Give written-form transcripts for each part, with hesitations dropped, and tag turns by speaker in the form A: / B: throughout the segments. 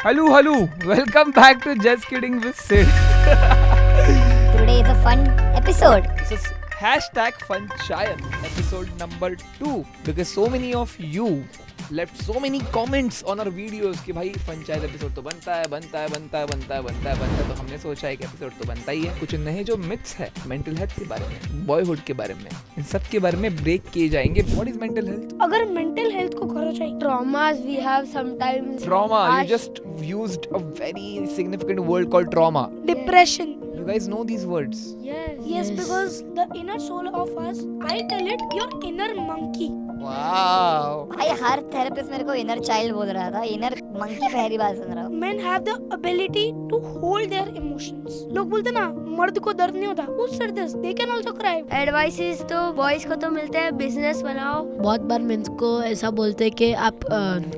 A: Hello. Welcome back to Just Kidding with Sid.
B: Today is a fun episode.
A: This is hashtag Funchayat episode number 2 because so many of you left so many comments on our videos कि भाई panchayat episode तो बनता है तो हमने सोचा एक episode तो बनता ही है। कुछ नए जो मिथ्स है मेंटल हेल्थ के बारे में, बॉयहुड के बारे में, इन सब के बारे में ब्रेक किए जाएंगे। What is mental health?
C: अगर मेंटल हेल्थ को करो चाहिए traumas we have sometimes
A: Trauma. You just used a very significant word called trauma.
C: depression.
A: You guys know these words.
C: Yes, because the inner soul of us, I tell it your inner monkey.
A: Wow.
B: भाई हर therapist मेरे को inner child बोल रहा था, inner monkey पहली बार सुन रहा हूँ।
C: Men have the ability to hold their emotions. लोग बोलते ना मर्द को दर्द नहीं होता, who said this? They can also cry.
D: Advices तो बॉयज को तो मिलते हैं, बिजनेस बनाओ।
E: बहुत बार मेंस को ऐसा बोलते हैं कि आप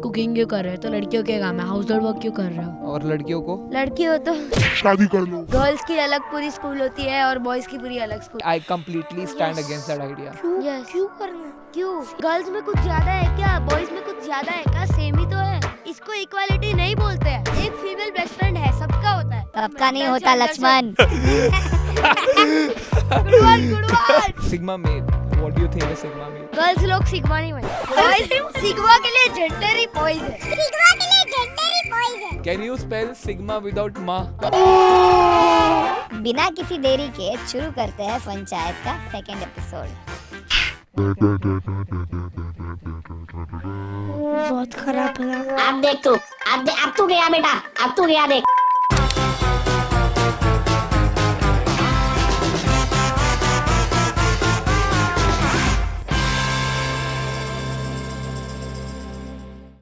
E: कुकिंग क्यों कर रहे हो, तो लड़कियों के काम है, हाउस होल्ड वर्क क्यों कर रहे हो।
A: और लड़कियों को
D: लड़की हो तो
F: शादी कर लो।
D: गर्ल्स की अलग पूरी स्कूल होती है और बॉयज की पूरी अलग school.
A: I completely stand against that idea.
C: क्यों करना?
D: क्यों? गर्ल्स में कुछ ज्यादा है क्या, बॉयज में कुछ ज्यादा है क्या? सेम ही तो है। इसको इक्वालिटी नहीं बोलते हैं। एक फीमेल बेस्ट फ्रेंड है, सबका होता है।
B: सबका नहीं होता Laxman.
D: Good one.
A: Sigma male. What do you think is Sigma male?
D: Girls लोग सिग्मा नहीं बने। बॉयज सिग्मा के लिए जेंडर ही बॉयज है।
A: Can you spell Sigma without ma?
B: बिना किसी देरी के शुरू करते हैं पंचायत का सेकंड एपिसोड।
C: बहुत खराब है।
B: अब देख तू, अब तू गया बेटा, अब तू गया देख।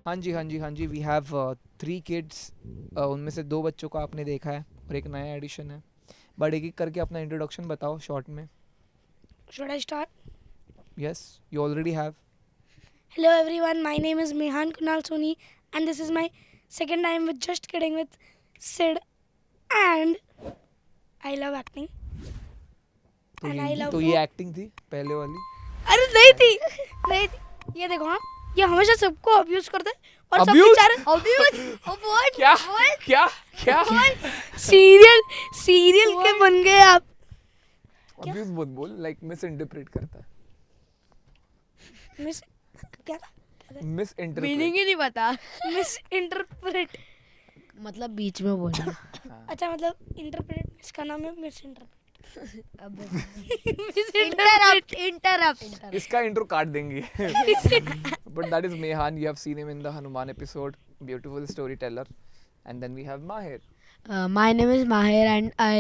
A: हाँ जी वी हैव 3 किड्स। उनमें से 2 बच्चों को आपने देखा है और एक नया एडिशन है। बट एक करके अपना इंट्रोडक्शन बताओ शॉर्ट में।
C: Should I start?
A: Yes you already have.
C: Hello everyone, my name is Mehan Kunal Soni and this is my second time with Just Kidding with Sid and I love acting. And I love
A: तो ये acting थी पहले वाली।
C: अरे नहीं थी। ये देखो हाँ, ये हमेशा सबको अब्यूज करते हैं और सब
A: Abuse?
C: बेचारे
A: क्या
C: सीरियल के बन गए आप।
A: अब्यूज मत बोल, लाइक मिस इंटरप्रेट करता है।
C: मिस क्या
A: मिस इंटरप्रेट।
D: मीनिंग ही नहीं पता।
C: Miss interpret.
E: मतलब बीच में बोलना।
C: अच्छा मतलब इंटरप्रेट इसका नाम है मिस इंटरप्रेट।
D: इंटरप्ट।
A: इसका इंट्रो काट देंगे। But that is Mehan. You have seen him in the Hanuman episode. Beautiful storyteller. And then we have Mahir.
E: My name is Mahir and I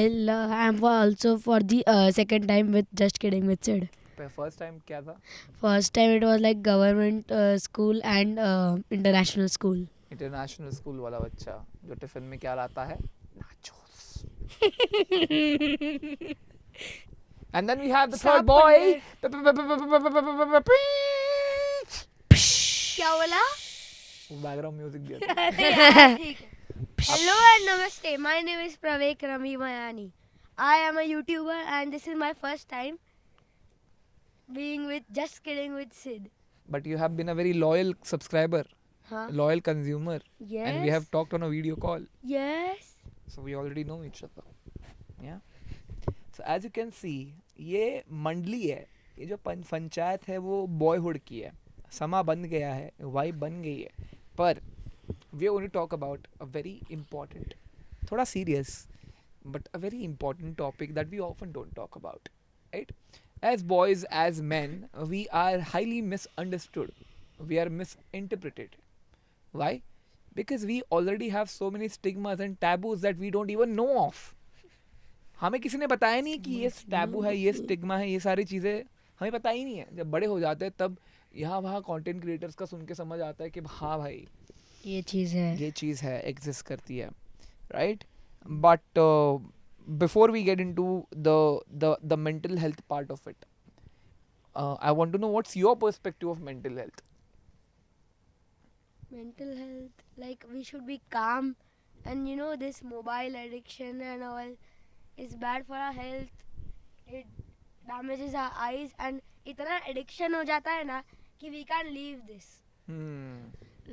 E: am also for the second time with Just Kidding with Sid.
A: First time क्या था?
E: First time it was like government school and international school.
A: International school वाला बच्चा जो tiffin में क्या लाता है? Nachos. And then we have the third boy.
D: क्या बोला?
A: बैकग्राउंड म्यूजिक दिया था।
D: Hello and namaste. My name is Pravek Rami Mayani. I am a YouTuber and this is my first time being with Just Kidding with Sid.
A: But you have been a very loyal subscriber,
D: Huh?
A: loyal consumer,
D: Yes.
A: and we have talked on a video call,
D: Yes.
A: so we already know each other. Yeah. So as you can see, ये मंडली है, ये जो पंचायत है वो boyhood की है। समा बन गया है, वाइब बन गई है, पर we are going to talk about a very important, थोड़ा serious, but a very important topic that we often don't talk about, right? As boys, as men, we are highly misunderstood. We are misinterpreted. Why? Because we already have so many stigmas and taboos that we don't even know of. हमें किसी ने बताया नहीं कि ये taboo है, ये stigma है, ये सारी चीज़ें हमें पता ही नहीं है। जब बड़े हो जाते हैं तब यहाँ वहाँ कंटेंट क्रिएटर्स का सुन के समझ आता है कि हाँ भाई
E: ये चीज़ है,
A: एग्जिस्ट करती है, right? But before we get into the mental health part of it, I want to know what's your perspective of mental health.
D: Mental health, like we should be calm, and you know this mobile addiction and all is bad for our health. It damages our eyes and इतना addiction हो जाता है ना कि we can't leave this.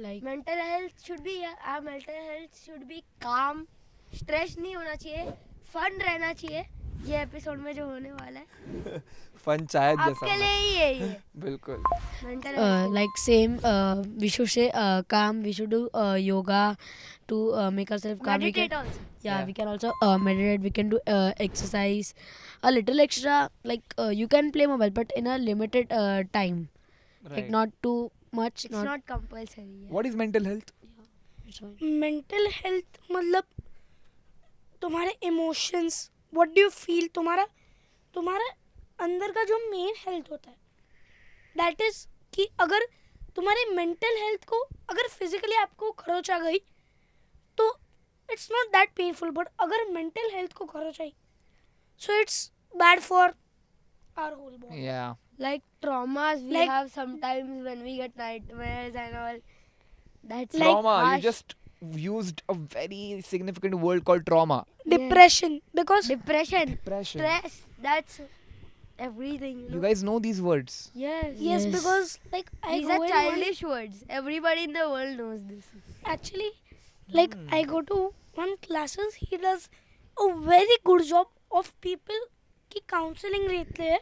E: Like
D: mental health should be our mental health should be calm, stress नहीं होना चाहिए, fun रहना चाहिए। ये एपिसोड में जो होने वाला है
A: पंचायत जैसा
D: आपके
A: होना
D: लिए ही है ये
A: बिल्कुल
D: mental
E: like same we should say calm, we should do yoga to make ourselves calm. We
D: meditate
E: can,
D: also.
E: yeah, we can also meditate, we can do exercise, a little extra, like you can play mobile but in a limited time, like
A: right.
E: not too much,
D: it's not compulsory.
A: What is mental health?
C: Mental health मतलब तुम्हारे emotions, what do you feel, तुम्हारा अंदर का जो main health होता है, that is कि अगर तुम्हारी मेंटल हेल्थ को, अगर फिजिकली आपको खरोच आ गई तो it's not that painful, but अगर मेंटल हेल्थ को खरोच आई so it's bad for our whole body.
A: Yeah.
D: Like traumas we
C: Like-
D: have sometimes when we get nightmares and all. That's
C: Like
A: Trauma. You
D: harsh.
A: just used a very significant word called trauma.
C: Depression, because
D: Depression,
A: Depression.
D: stress, that's everything. You
A: You
D: know?
A: guys know these words.
D: Yes.
C: yes,
E: Yes.
C: because like I
D: These
C: go
D: are
C: in one,
D: childish words. Everybody in the world knows this.
C: actually like I go to one classes, he does a very good job of people की counselling लेते हैं,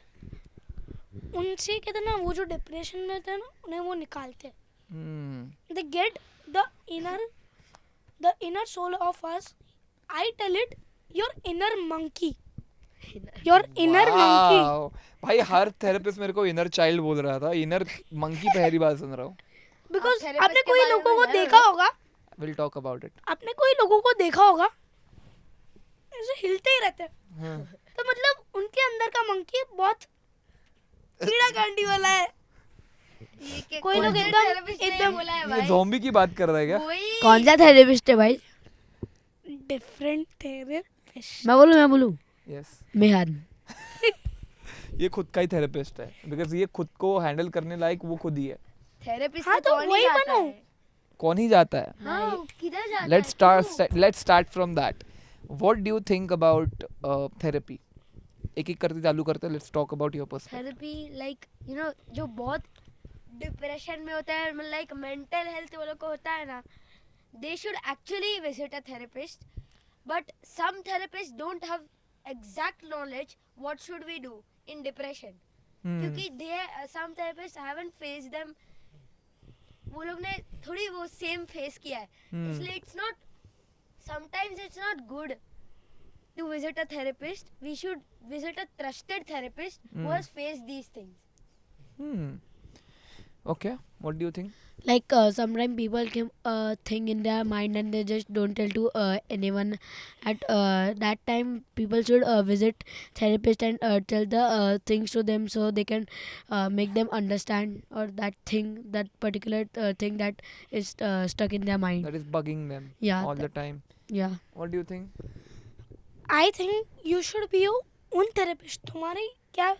C: उनसे कहते हैं ना वो जो depression में थे ना उन्हें वो निकालते हैं,
A: Hmm.
C: they get the inner soul of us. I tell it, your inner monkey, your inner monkey,
A: Wow. भाई हर थेरेपिस्ट मेरे को इनर चाइल्ड बोल रहा था, इनर मंकी पहली बार सुन रहा हूँ.
C: because
D: therapist
C: आपने
D: के
C: कोई
D: बारे
C: लोगों
D: में
C: को
D: है
C: देखा
D: वो?
C: होगा,
A: We'll talk about it.
C: आपने कोई लोगों को देखा होगा ऐसे हिलते ही रहते हैं,
A: हाँ.
C: तो मतलब उनके अंदर का मंकी बहुत कीड़ा कांडी वाला है. कोई लोग एकदम
D: बोला है
A: ये
D: भाई।
A: zombie की बात कर रहा है क्या?
D: वही
E: कौन सा थेरेपिस्ट है भाई?
C: Different therapist.
E: मैं बोलूँ
A: Yes.
E: मेहान.
A: ये खुद का ही थेरेपिस्ट है, बिकॉज ये खुद को हैंडल करने लायक वो खुद ही है.
D: थेरेपिस्ट
C: हाँ, तो
D: कौन ही
C: वही
D: जाता
C: बनो.
D: है?
A: कौन ही जाता है?
D: हाँ, किधर जाता है?
A: Let's start from that. What do you think about therapy? एक एक करके चालू करते हैं. Let's talk about your perspective.
D: Therapy like you know जो बहुत डिप्रेशन में होता है, लाइक मेंटल हेल्थ वालों को होता है ना, they should actually visit a therapist, but some therapist don't have exact knowledge what should we do in depression, क्योंकि they some therapist haven't face them, वो लोग ने थोड़ी वो सेम फेस किया है, इसलिए it's not, sometimes it's not good to visit a therapist. We should visit a trusted therapist who has faced these things.
A: Okay. What do you think?
E: Like sometimes people keep thing in their mind and they just don't tell to anyone. At that time people should visit therapist and tell the things to them so they can make them understand, or that thing, that particular thing that is stuck in their mind.
A: That is bugging them
E: Yeah,
A: all the time.
E: Yeah.
A: What do you think?
C: I think you should be your own therapist. तुम्हारी क्या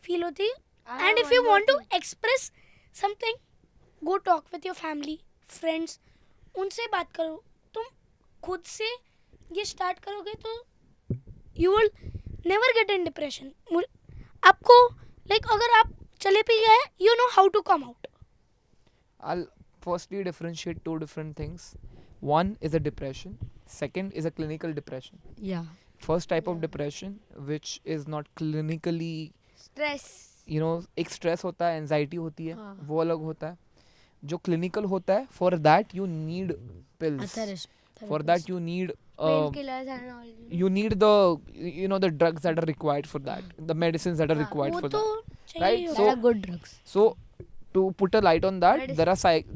C: feel होती है, and if you want to express something, go talk with your family, friends, उनसे बात करो. तुम खुद से ये स्टार्ट करोगे तो you will never get in depression. आपको लाइक अगर आप चले भी गए, you know how to come out.
A: I'll firstly differentiate two different things. One is a depression. Second is a clinical depression.
E: Yeah.
A: First type of depression, which is not clinically,
D: stress,
A: you know, एक stress होता है, anxiety होती है,
E: हाँ.
A: वो अलग होता है. जो clinical होता है, for that you need pills. For that you need
D: painkillers and all.
A: you need the, you know, the drugs that are required for that, the medicines that are required
C: वो
A: for
C: तो
A: that.
C: चाहिए
A: Right?
C: He
E: That
C: होगा.
E: are good drugs.
A: So to put a light on that,
D: Medicine.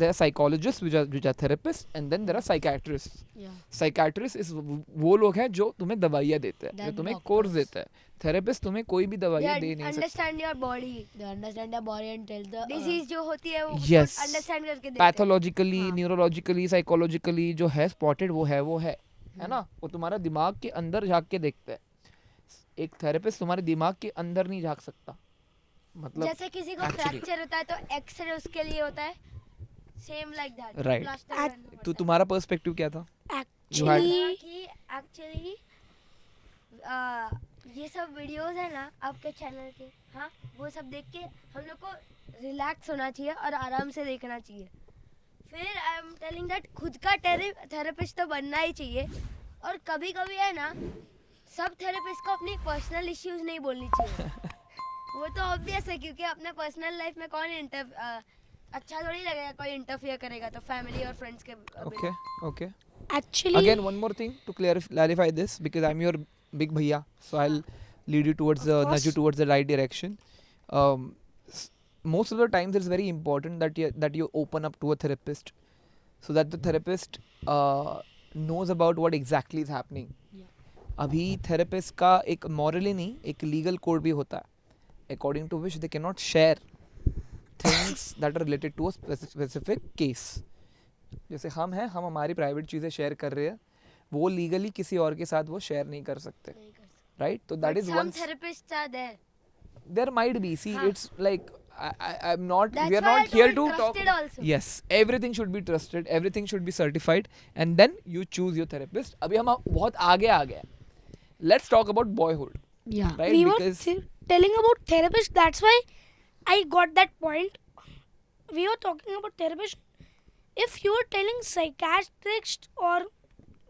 A: there are psychologists which are therapists, and then there are psychiatrists.
E: Yeah.
A: Psychiatrist इस वो लोग हैं जो तुम्हें दवाइयाँ देते हैं, जो
E: Then
A: तुम्हें
E: doctors.
A: कोर्स देता है. थेरेपिस्ट तुम्हें कोई भी दवाइयाँ दे नहीं सकता.
D: understand your body.
E: They understand their body and tell the
D: Disease जो होती है वो
A: Yes.
D: understand करके देते हैं.
A: पैथोलॉजिकली,
E: हाँ.
A: न्यूरोलॉजिकली, साइकोलॉजिकली जो है स्पॉटेड वो है ना, वो तुम्हारा दिमाग के अंदर झांक के देखता है. एक थेरेपिस्ट तुम्हारे दिमाग के अंदर नहीं झांक सकता. मतलब
D: जैसे किसी को
A: actually.
D: फ्रैक्चर होता है तो एक्सरे उसके लिए होता है, सेम लाइक दैट.
A: Right. तो तुम्हारा पर्सपेक्टिव क्या था?
C: एक्चुअली
D: कि एक्चुअली ये सब वीडियोस है ना आपके चैनल के, हाँ, वो सब देख के हम लोग को रिलैक्स होना चाहिए और आराम से देखना चाहिए. फिर आई एम टेलिंग दैट खुद का थेरेपिस्ट तो बनना ही चाहिए. और कभी कभी है ना, सब थेरेपिस्ट को अपनी पर्सनल इश्यूज नहीं बोलनी चाहिए. वो तो ऑब्वियस है, क्योंकि अपने पर्सनल लाइफ में कौन अच्छा थोड़ी लगेगा कोई इंटरफियर करेगा, तो फैमिली और फ्रेंड्स के
A: Okay, okay.
C: Actually,
A: Again, one more thing to clarify this, because I'm your big bhaiya, so I'll lead you towards
C: Of
A: nudge you
C: course.
A: towards the right direction. Most of the times, it's very important that you open up to a therapist, so that the therapist knows about what exactly is happening. अभी therapist का एक morally नहीं, एक legal code भी होता है, according to which they cannot share things that are related to a specific case. जैसे हम हैं, हम हमारी प्राइवेट चीज़ें शेयर कर रहे हैं, वो लीगली किसी और के साथ वो शेयर नहीं कर सकते, राइट? तो that is one.
D: Therapist are there.
A: There might be, see
D: हाँ.
A: It's like I am not,
D: That's
A: we are
D: why I
A: not here
D: told
A: to talk.
D: trusted also.
A: Yes, everything should be trusted, everything should be certified, and then you choose your therapist. अभी हम बहुत आगे आ गए. Let's talk about boyhood,
E: Yeah.
A: Right?
C: we were
A: because
C: telling about therapist. That's why I got that point. We were talking about therapist. If you were telling psychiatrist or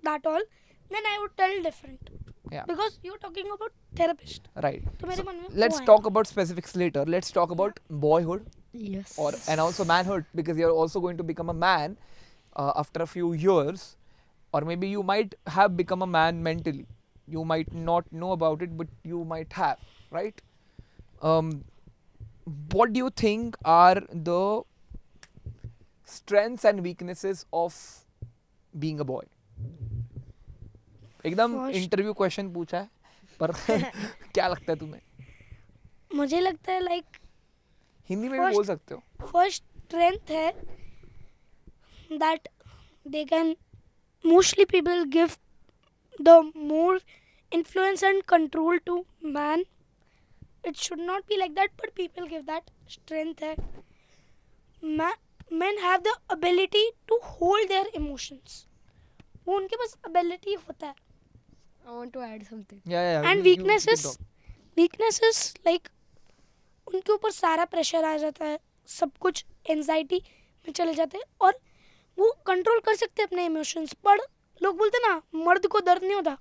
C: that all, then I would tell different.
A: Yeah.
C: Because you were talking about therapist.
A: Right.
C: तो मेरे मन में
A: Let's
C: वो आया.
A: talk about specifics later. Let's talk about boyhood.
E: Yes.
A: And also manhood, because you're also going to become a man after a few years, or maybe you might have become a man mentally. You might not know about it, but you might have, right? What do you think are the strengths and weaknesses of being a boy? एकदम
C: First-
A: interview question पूछा है, पर क्या लगता है तुम्हें?
C: मुझे लगता है like
A: हिंदी में भी
C: First-
A: बोल सकते हो.
C: first strength है that they can, mostly people give the more influence and control to man. It should not be like that, but people give that strength है. Men have the ability to hold their emotions. वो उनके पास ability होता है.
D: I want to add something.
A: Yeah,
C: And
A: you
C: weaknesses,
A: talk.
C: weaknesses like उनके ऊपर सारा pressure आ जाता है, सब कुछ एंजाइटी में चले जाते हैं और वो कंट्रोल कर सकते हैं अपने इमोशंस. पर लोग बोलते हैं ना मर्द को दर्द नहीं होता.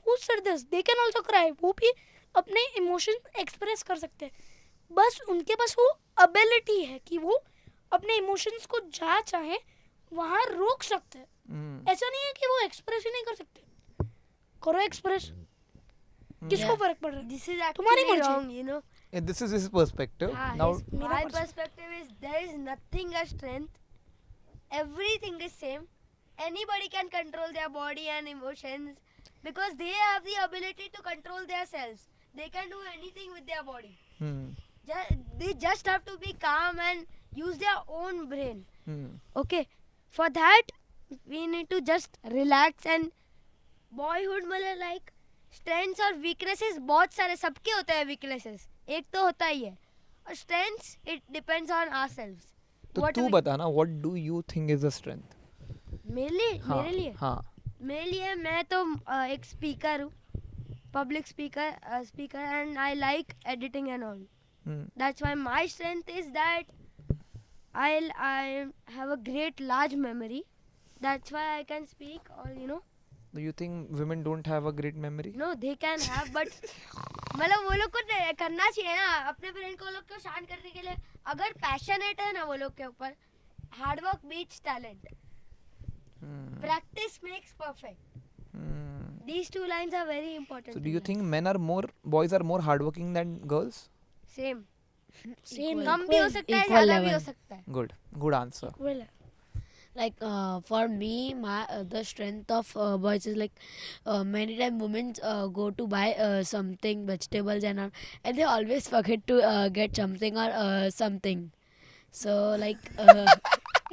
C: Who said this? They can also cry. वो भी अपने इमोशन एक्सप्रेस कर सकते हैं. बस उनके पास वो एबिलिटी है कि वो अपने इमोशंस को जहाँ चाहे वहाँ रोक सकते हैं. ऐसा नहीं है कि वो एक्सप्रेस ही नहीं कर सकते. करो एक्सप्रेस. किसको फर्क पड़ रहा है?
D: This is
C: तुम्हारी
D: actually
C: मर्जी.
D: wrong, you know.
A: Yeah, this is his perspective.
D: हाँ,
A: Now,
D: my perspective is there is nothing as strength. Everything is same. Anybody can control their body and emotions because they have the ability to control themselves. They can do anything with their body. They just have to be calm and use their own brain. Okay. For that, we need to just relax and boyhood मतलब like strengths और weaknesses बहुत सारे सबके होते हैं weaknesses. एक तो होता ही है. और strengths it depends on ourselves.
A: तो
D: What
A: तू
D: we-
A: बता ना, what do you think is a strength?
D: मेरे लिए
A: हाँ.
D: मेरे लिए मैं तो एक स्पीकर हूँ, public speaker and I like editing and all. That's why my strength is that I have a great large memory. That's why I can speak or you know.
A: Do you think women don't have a great memory?
D: No, they can have but मतलब वो लोग को करना चाहिए ना अपने brain को वो लोग को शांत करने के लिए. अगर पैशनेट है ना वो लोग के ऊपर, hard work beats talent. Practice makes perfect. These two lines are very important.
A: So
D: in
A: do you
D: life.
A: think boys are more hardworking than girls?
D: Same.
C: Same.
D: कम भी हो सकता है,
E: equal
D: ज़्यादा भी हो
E: level.
D: सकता है.
A: Good answer.
C: Well,
E: Like for me, my the strength of boys is like many times women go to buy something vegetables and all, and they always forget to get something or something. So like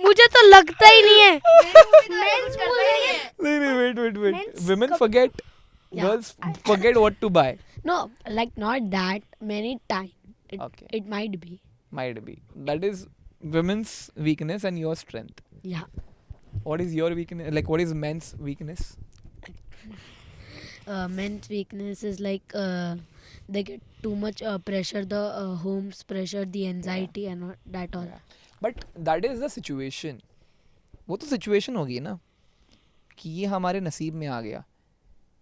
C: मुझे तो लगता ही नहीं है.
D: Men's करते ही है.
A: Wait.
C: Men's
A: Women forget,
E: Yeah.
A: girls forget what to buy.
E: no, like not that many times.
A: Okay.
E: It might be.
A: Might be. That is women's weakness and your strength.
E: Yeah.
A: What is your weakness? Like, what is men's weakness?
E: Men's weakness is like they get too much pressure, the home's pressure, the anxiety and all, that all.
A: Yeah. But that is the situation. वो तो situation होगी ना कि ये हमारे नसीब में आ गया,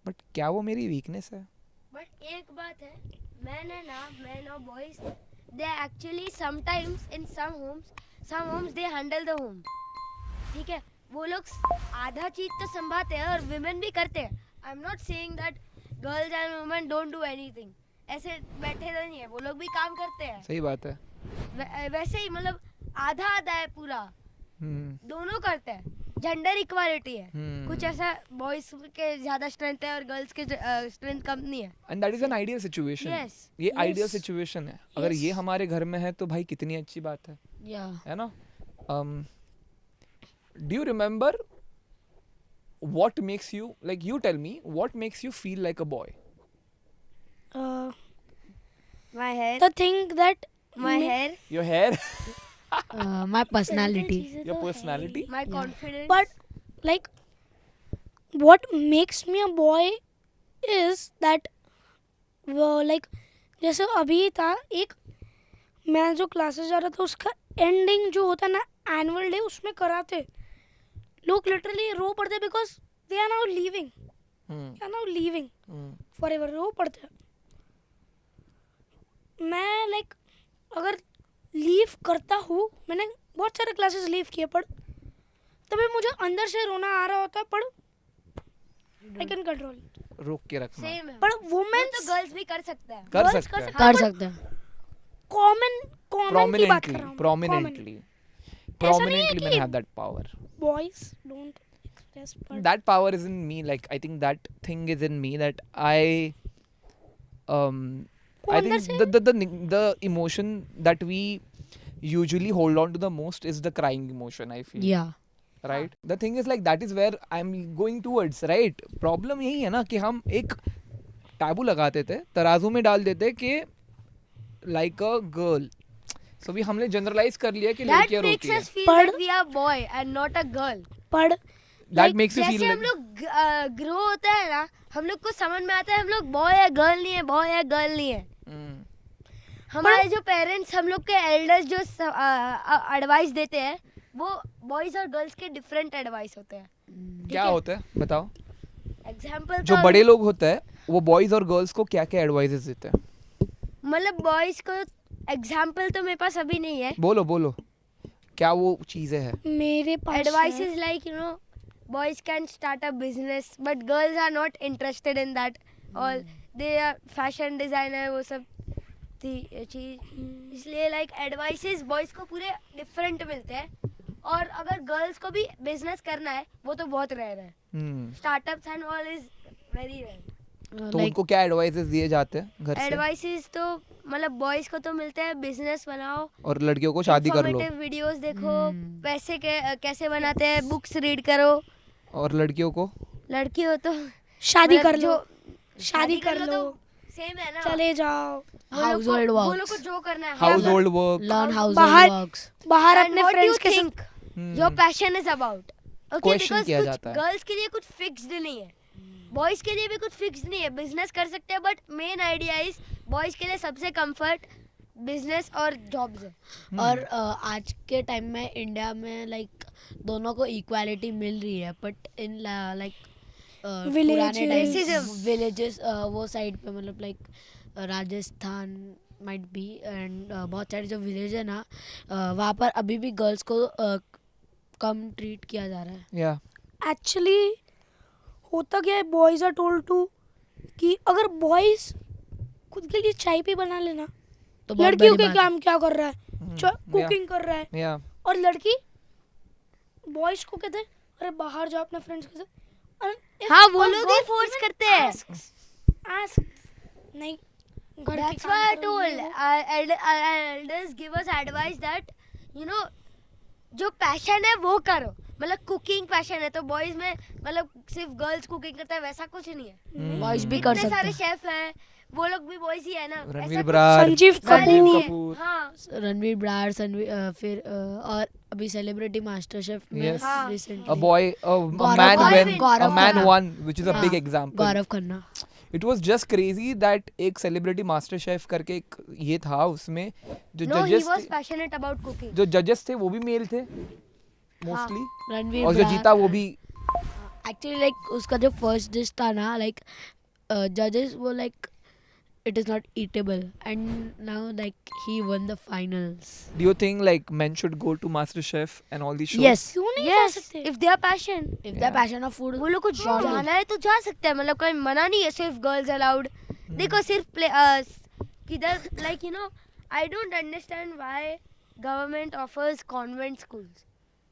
A: बट क्या वो मेरी वीकनेस है?
D: बट एक बात है, men or boys, they actually sometimes in some homes they handle the home. ठीक है, वो लोग आधा चीज तो संभालते हैं और women भी करते हैं. I'm not saying that girls and women don't do anything. ऐसे बैठे तो नहीं है, वो लोग भी काम करते हैं.
A: सही बात है.
D: वैसे ही मतलब आधा आधा है पूरा, दोनों करते हैं. जेंडर इक्वालिटी है. कुछ ऐसा बॉयज के ज्यादा स्ट्रेंथ है और गर्ल्स के स्ट्रेंथ कम नहीं है.
A: And that is an ideal situation.
D: Yes.
A: ये आइडियल सिचुएशन है. अगर ये हमारे घर में है तो भाई कितनी अच्छी बात है. है ना? Do you remember what makes you, like, you tell me, what makes you feel like a boy?
D: My hair.
C: The thing that
D: My hair.
A: Your hair?
E: My personality.
A: Your personality?
D: My confidence.
C: but like what makes me a boy is that like जैसे अभी था एक, मैं जो classes जा रहा था उसका एंडिंग जो होता है ना एनुअल डे, उसमें कराते लोग लिटरली रो पड़ते because they are now leaving forever. रो पड़ते हैं. मैं लाइक अगर लीव करता हूँ, मैंने बहुत सारे क्लासेस लीव किए, पर तभी मुझे अंदर से रोना आ रहा होता है, पर आई कैन कंट्रोल.
A: रोक के रखना.
D: Same है.
C: पर
D: वो
C: वुमेन्स
D: तो गर्ल्स भी कर सकते हैं.
A: कर
C: girls
A: सकते हैं.
E: कर सकते हैं.
C: कॉमन की बात कर रहा हूँ.
A: Prominently
C: ऐसा नहीं है
A: men
C: कि
A: have that power.
C: boys don't express, but
A: That power is in me. Like, I think that thing is in me that I
C: अंदर
A: think the emotion that we usually hold on to the most is the crying emotion, I feel.
E: Yeah.
A: Right? The thing is, like, that is where I'm going towards, right? Problem यही है ना कि हम एक taboo लगाते थे, तराजू में डाल देते कि like a girl. So we हमने generalize कर लिया कि
D: That
A: लड़कियाँ
D: makes
A: रोती हैं.
D: us feel
C: पर-
D: that we are boy and not a girl.
C: पर
A: That makes you feel
D: जैसे हम
A: like
D: लोग ग्रो होता है ना, हम लोग को समझ में आता है हम लोग बॉय है गर्ल नहीं है, बॉय है गर्ल नहीं है. हमारे जो पेरेंट्स हम लोग के एल्डर्स जो एडवाइस देते हैं वो बॉयज और गर्ल्स के डिफरेंट एडवाइस होते हैं.
A: क्या होता है बताओ.
D: एग्जाम्पल
A: जो बड़े लोग होते हैं वो बॉयज और गर्ल्स को क्या क्या एडवाइसेस देते हैं?
D: मतलब बॉयज को एग्जाम्पल तो मेरे पास अभी नहीं है.
A: बोलो क्या वो चीजें हैं?
C: मेरे पास
D: Advice
C: है.
D: is like, you know, boys can start a business, but girls are not interested in that. All they are fashion designer, वो सब चीज. इसलिए like advices boys को पूरे different मिलते हैं. और अगर girls को भी business करना है, वो तो बहुत rare है. Startups and all is very rare.
A: तो उनको क्या एडवाइसेस दिए जाते हैं घर से?
D: Advices तो मतलब boys को तो मिलते हैं business बनाओ,
A: और लड़कियों को शादी कर लो.
D: informative videos देखो, पैसे कैसे बनाते हैं, books read करो.
A: और लड़कियों को
D: लड़की हो तो
C: शादी
D: मतलब
C: कर लो, शादी कर लो,
D: तो सेम है ना.
C: चले जाओ,
E: Household
D: वो
E: works.
D: लोग को जो करना है.
A: Household work.
E: Learn household
C: बाहर-
E: works.
C: बाहर
D: And
C: अपने
D: what do
C: फ्रेंड्स
D: you
C: के साथ.
D: think your passion is about? Okay,
A: Question
D: because
A: किया
D: कुछ
A: जाता है.
D: गर्ल्स के लिए कुछ फिक्स्ड नहीं है, बॉयज के लिए भी कुछ फिक्स्ड नहीं है. बिजनेस कर सकते हैं, but main idea is boys के लिए सबसे कंफर्ट बिजनेस और जॉब्स है.
E: और आज के टाइम में इंडिया में लाइक दोनों को इक्वालिटी मिल रही है, बट इन लाइक पुराने
C: Villages.
E: विलेजेस वो साइड पे मतलब like Rajasthan might be and बहुत सारे जो विलेज है ना वहाँ पर अभी भी गर्ल्स को कम ट्रीट किया जा रहा है.
A: या
C: एक्चुअली होता क्या है, बॉयज आर टोल्ड टू कि अगर बॉयज खुद के लिए चाय भी बना लेना,
E: तो बहुत
C: लड़कियों
E: बड़ी
C: के
E: बात
C: काम क्या कर रहा है, कुकिंग कर रहा है,
A: या
C: और लड़की बॉयज को कहते हैं अरे बाहर जाओ अपने फ्रेंड्स के साथ.
D: हाँ, वो लोग ही फोर्स करते हैं.
C: नहीं, घर के
D: That's
C: काम
D: why I
C: करो,
D: told
C: ये वो.
D: our elders give us advice that you know जो पैशन है वो करो. मतलब कुकिंग पैशन है तो बॉयज में मतलब सिर्फ गर्ल्स कुकिंग करता है वैसा कुछ नहीं है.
E: बॉयज भी कर
D: इतने
E: सकते
D: सारे
E: हैं.
D: शेफ हैं, वो लोग भी बॉयज ही है ना.
A: रणवीर
D: ऐसा
A: बरार,
C: संजीव
A: रणवीर
C: कपूर.
A: कपूर.
D: हाँ,
E: रणवीर ब्रार फिर और अभी सेलिब्रिटी मास्टर शेफ में
A: Yes.
D: हाँ.
A: A
E: recently
A: boy, a
E: Gaurav
A: man
E: Khanna.
A: win, a
E: Gaurav
A: man
E: Khanna.
A: won, which is a big example.
E: Gaurav Khanna.
A: It was just crazy that एक सेलिब्रिटी मास्टर शेफ करके एक ये था, उसमें जो
D: No, he
A: जजेस
D: was passionate about cooking.
A: जो जजेस थे वो भी मेल थे मोस्टली,
E: रणवीर
A: और जो
E: ब्रार-
A: जीता वो भी
E: एक्चुअली लाइक उसका जो फर्स्ट डिश था ना, लाइक जजेस वो like it is not eatable and now like he one the finals.
A: Do you think like men should go to Master Chef and all these shows?
E: Yes,
C: क्यों नहीं जा
D: Yes,
C: सकते?
D: if they are passion.
E: if
A: Yeah.
E: the passion of food
D: वो लोग को
E: surely.
D: जाना है तो जा सकते हैं, मतलब कोई मना नहीं है. सिर्फ गर्ल्स अलाउड. देखो सिर्फ किधर like you know I don't understand why government offers convent schools.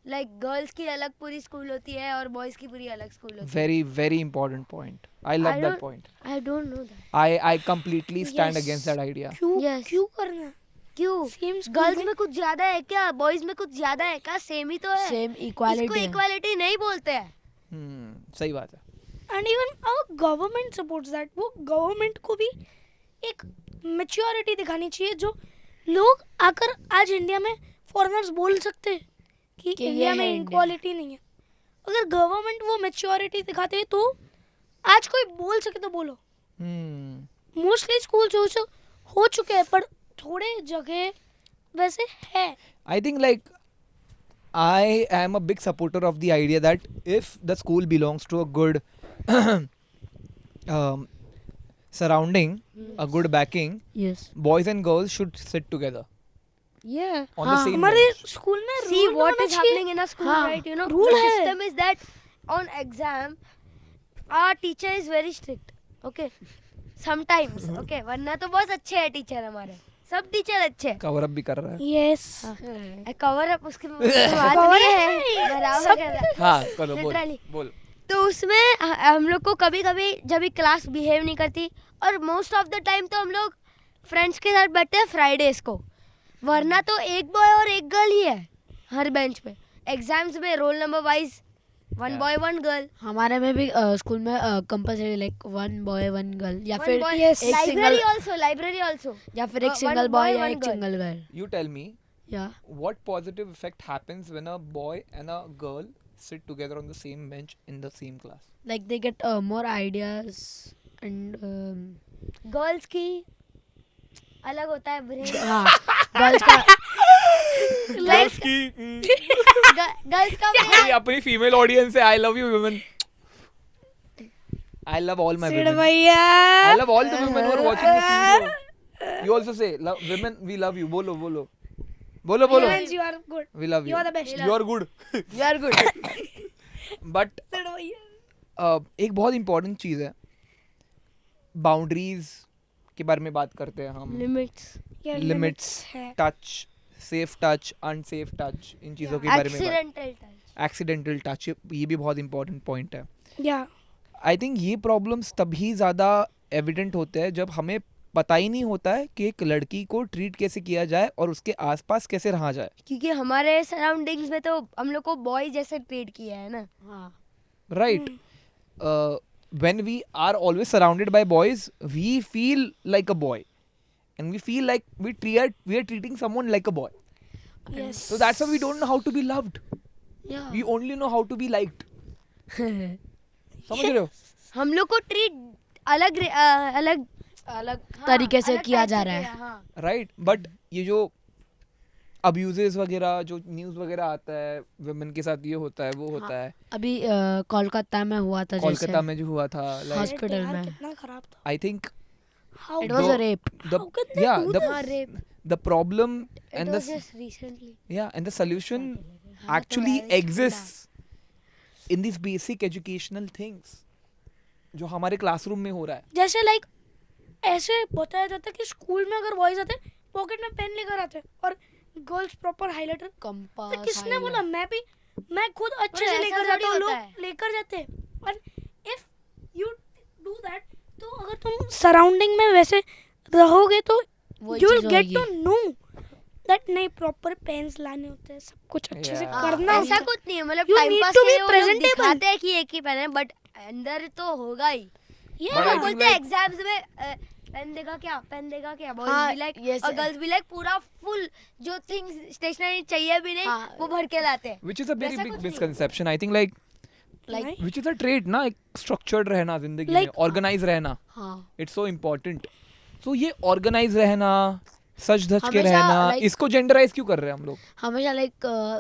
D: Like girls की अलग पूरी स्कूल होती है और बॉयज की पूरी अलग स्कूल होती है.
A: Very, very important point. I love
D: I
A: that
D: don't-
A: point.
D: I don't know that.
A: I completely stand
C: Yes.
A: against that idea.
C: क्यों
D: Yes.
C: क्यों करना?
D: क्यों?
C: Same school
D: गर्ल्स
C: में-
D: में कुछ ज्यादा है क्या? बॉयज में कुछ ज्यादा है क्या? सेम ही तो है.
E: same
D: इसको
E: equality.
D: इक्वालिटी नहीं बोलते हैं.
A: सही बात है.
C: And even our government supports that. वो गवर्नमेंट को भी एक मेच्योरिटी दिखानी चाहिए, जो लोग आकर आज इंडिया में फॉरेनर्स बोल सकते हैं कि
E: कि ये
C: इंडिया में
E: है इंडिया।
C: इनक्वालिटी नहीं है. अगर गवर्नमेंट वो मेच्योरिटी दिखाते हैं तो आज कोई बोल सके तो बोलो.
A: Hmm.
C: मोस्टली स्कूल्स हो चुके हैं, पर थोड़े जगह वैसे है.
A: I think like I am a big supporter of the idea that if the school belongs to a good surrounding, a good backing,
E: Yes.
A: boys and girls should sit together
D: Yeah.
A: on the
E: हाँ,
A: same
C: हमारे
A: bench.
C: School में
D: See
C: rule
D: what
C: होना
D: is
C: चाहिए.
D: happening in a school,
E: हाँ,
D: right? You know,
C: rule
D: the
C: है.
D: system is that on exam, our teacher is very strict. Okay. Sometimes. Okay. वरना तो बहुत अच्छे हैं टीचर हमारे. सब टीचर अच्छे हैं.
A: Cover up भी कर रहा है.
C: Yes.
D: कवर अप उसके बात नहीं है. बराबर कर रहा है.
A: हाँ बोलो बोल
D: Literally.
A: बोल.
D: तो उसमें हम लोग को कभी कभी जब भी क्लास बिहेव नहीं करती, और मोस्ट ऑफ द टाइम तो हम लोग फ्रेंड्स के साथ बैठते हैं फ्राइडेज को. वरना तो एक बॉय और एक गर्ल ही है हर बेंच पे. एग्जाम्स में roll number wise one
A: Yeah.
D: Boy one girl.
E: हमारे में भी स्कूल में compulsory like one boy one girl या फिर
C: yes.
E: एक
D: लाइब्रेरी
E: सिंगल
D: लाइब्रेरी ऑल्सो.
E: या फिर एक
D: one
E: सिंगल
D: boy,
E: बॉय या
D: one
E: एक
D: girl.
E: Single girl.
A: You tell me
E: या
A: what positive effect happens when a boy and a girl sit together on the same bench in the same class.
E: Like they get more ideas and
D: girls की अलग होता है brain.
E: हाँ girls का
A: Girls की
D: girls का
A: मेरी अपनी फीमेल ऑडियंस है. I love you women. I love all my
C: Sid
A: women.
C: भैया.
A: I love all the women who are watching this video. You also say love, women we love you. बोलो बोलो बोलो बोलो.
C: Humans, you are good.
A: We love you.
C: You are the best.
A: You are good.
E: You are good.
A: But
C: Sid भैया.
A: एक बहुत important चीज़ है, boundaries के बारे में बात करते हैं हम.
D: लिमिट्स.
C: Yeah,
A: लिमिट्स,
C: है.
A: Touch, safe touch, unsafe touch, इन चीज़ों के बारे में
D: एक्सीडेंटल टच.
A: एक्सीडेंटल टच, ये भी बहुत इंपॉर्टेंट पॉइंट है.
C: Yeah.
A: आई थिंक ये प्रॉब्लम्स तभी ज़्यादा एविडेंट होते हैं जब हमें पता ही नहीं होता है कि एक लड़की को ट्रीट कैसे किया जाए और उसके आसपास कैसे रहा जाए.
D: क्योंकि हमारे सराउंडिंग्स में तो हम लोग को बॉय जैसे ट्रीट किया है ना.
E: हाँ
A: Right? When we are always surrounded by boys, we feel like a boy, and we feel like we are treating someone like a boy.
C: Yes.
A: So that's why we don't know how to be loved.
E: या
A: We only know how to be liked. समझ रहे हो?
D: हम लोग को treat अलग अलग
E: अलग
D: हाँ,
E: तरीके से
D: अलग
E: किया
D: type
E: जा
D: से
E: रहा है.
D: किया, हाँ.
A: Right? But ये जो अब्यूजेस वगैरह जो न्यूज़ वगैरह आता है, वुमेन के साथ ये होता है वो होता है.
E: अभी कोलकाता में हुआ था
A: कोलकाता
E: जैसे
A: में जो हुआ था, like
E: हॉस्पिटल
C: यार,
E: में.
C: कितना खराब था.
A: I think
C: How
E: it was a
A: दो-
E: rape.
A: the
C: How can they
A: yeah
C: do
A: the
D: हाँ, rape.
A: the problem
D: It
A: and the
D: was just recently.
A: yeah and the solution
D: हाँ, तो
A: actually
D: marriage किया.
A: exists in these basic educational things जो हमारे classroom में हो रहा है.
C: जैसे लाइक ऐसे बताया जाता है कि स्कूल में अगर बॉयज आते हैं पॉकेट में पेन लेकर आते हैं और गर्ल्स प्रॉपर हाइलाइटर.
E: कंपास
C: तो किसने बोला? मैं खुद अच्छे
D: पर
C: से
D: ऐसा
C: लेकर
D: थोड़ी
C: जाता हूँ,
D: होता है.
C: लोग लेकर जाते हैं. और इफ यू डू दैट, तो अगर तुम सराउंडिंग में वैसे रहोगे तो
E: वही
C: यू विल
E: चीज़
C: गेट
E: होएगी.
C: टू नो दैट नहीं प्रॉपर पेन्स लाने होते हैं, सब कुछ अच्छे से
A: Yeah.
C: करना
D: ऐसा
C: होता है.
D: कुछ नहीं है, मतलब
C: You
D: time
C: need
D: pass
C: to
D: के
C: be
D: लिए वो लोग
C: presentable.
D: दिखाते हैं कि एक ही पेन है, बट अंदर तो होगा ही.
A: But I
D: वो
A: think
D: बोलते हैं
A: like-
D: एग्जाम्स में पेन देगा क्या बॉयज
E: हाँ,
D: भी लाइक
E: yes,
D: और गर्ल्स भी लाइक पूरा फुल जो थिंग्स स्टेशनरी चाहिए भी नहीं
E: हाँ.
D: वो भर के लाते हैं.
A: which is a very
D: वैसा
A: big
D: कुछ नहीं.
A: misconception. I think like
E: Like
A: which is a trait ना, एक स्ट्रक्चर्ड रहना जिंदगी में,
C: Like-
A: ऑर्गेनाइज रहना,
E: हाँ
A: इट्स सो इम्पोर्टेंट. सो ये ऑर्गेनाइज रहना, सच धज के
E: हमेशा
A: रहना,
E: like-
A: इसको जेंडराइज क्यों कर रहे हैं हम लोग?
E: हमेशा लाइक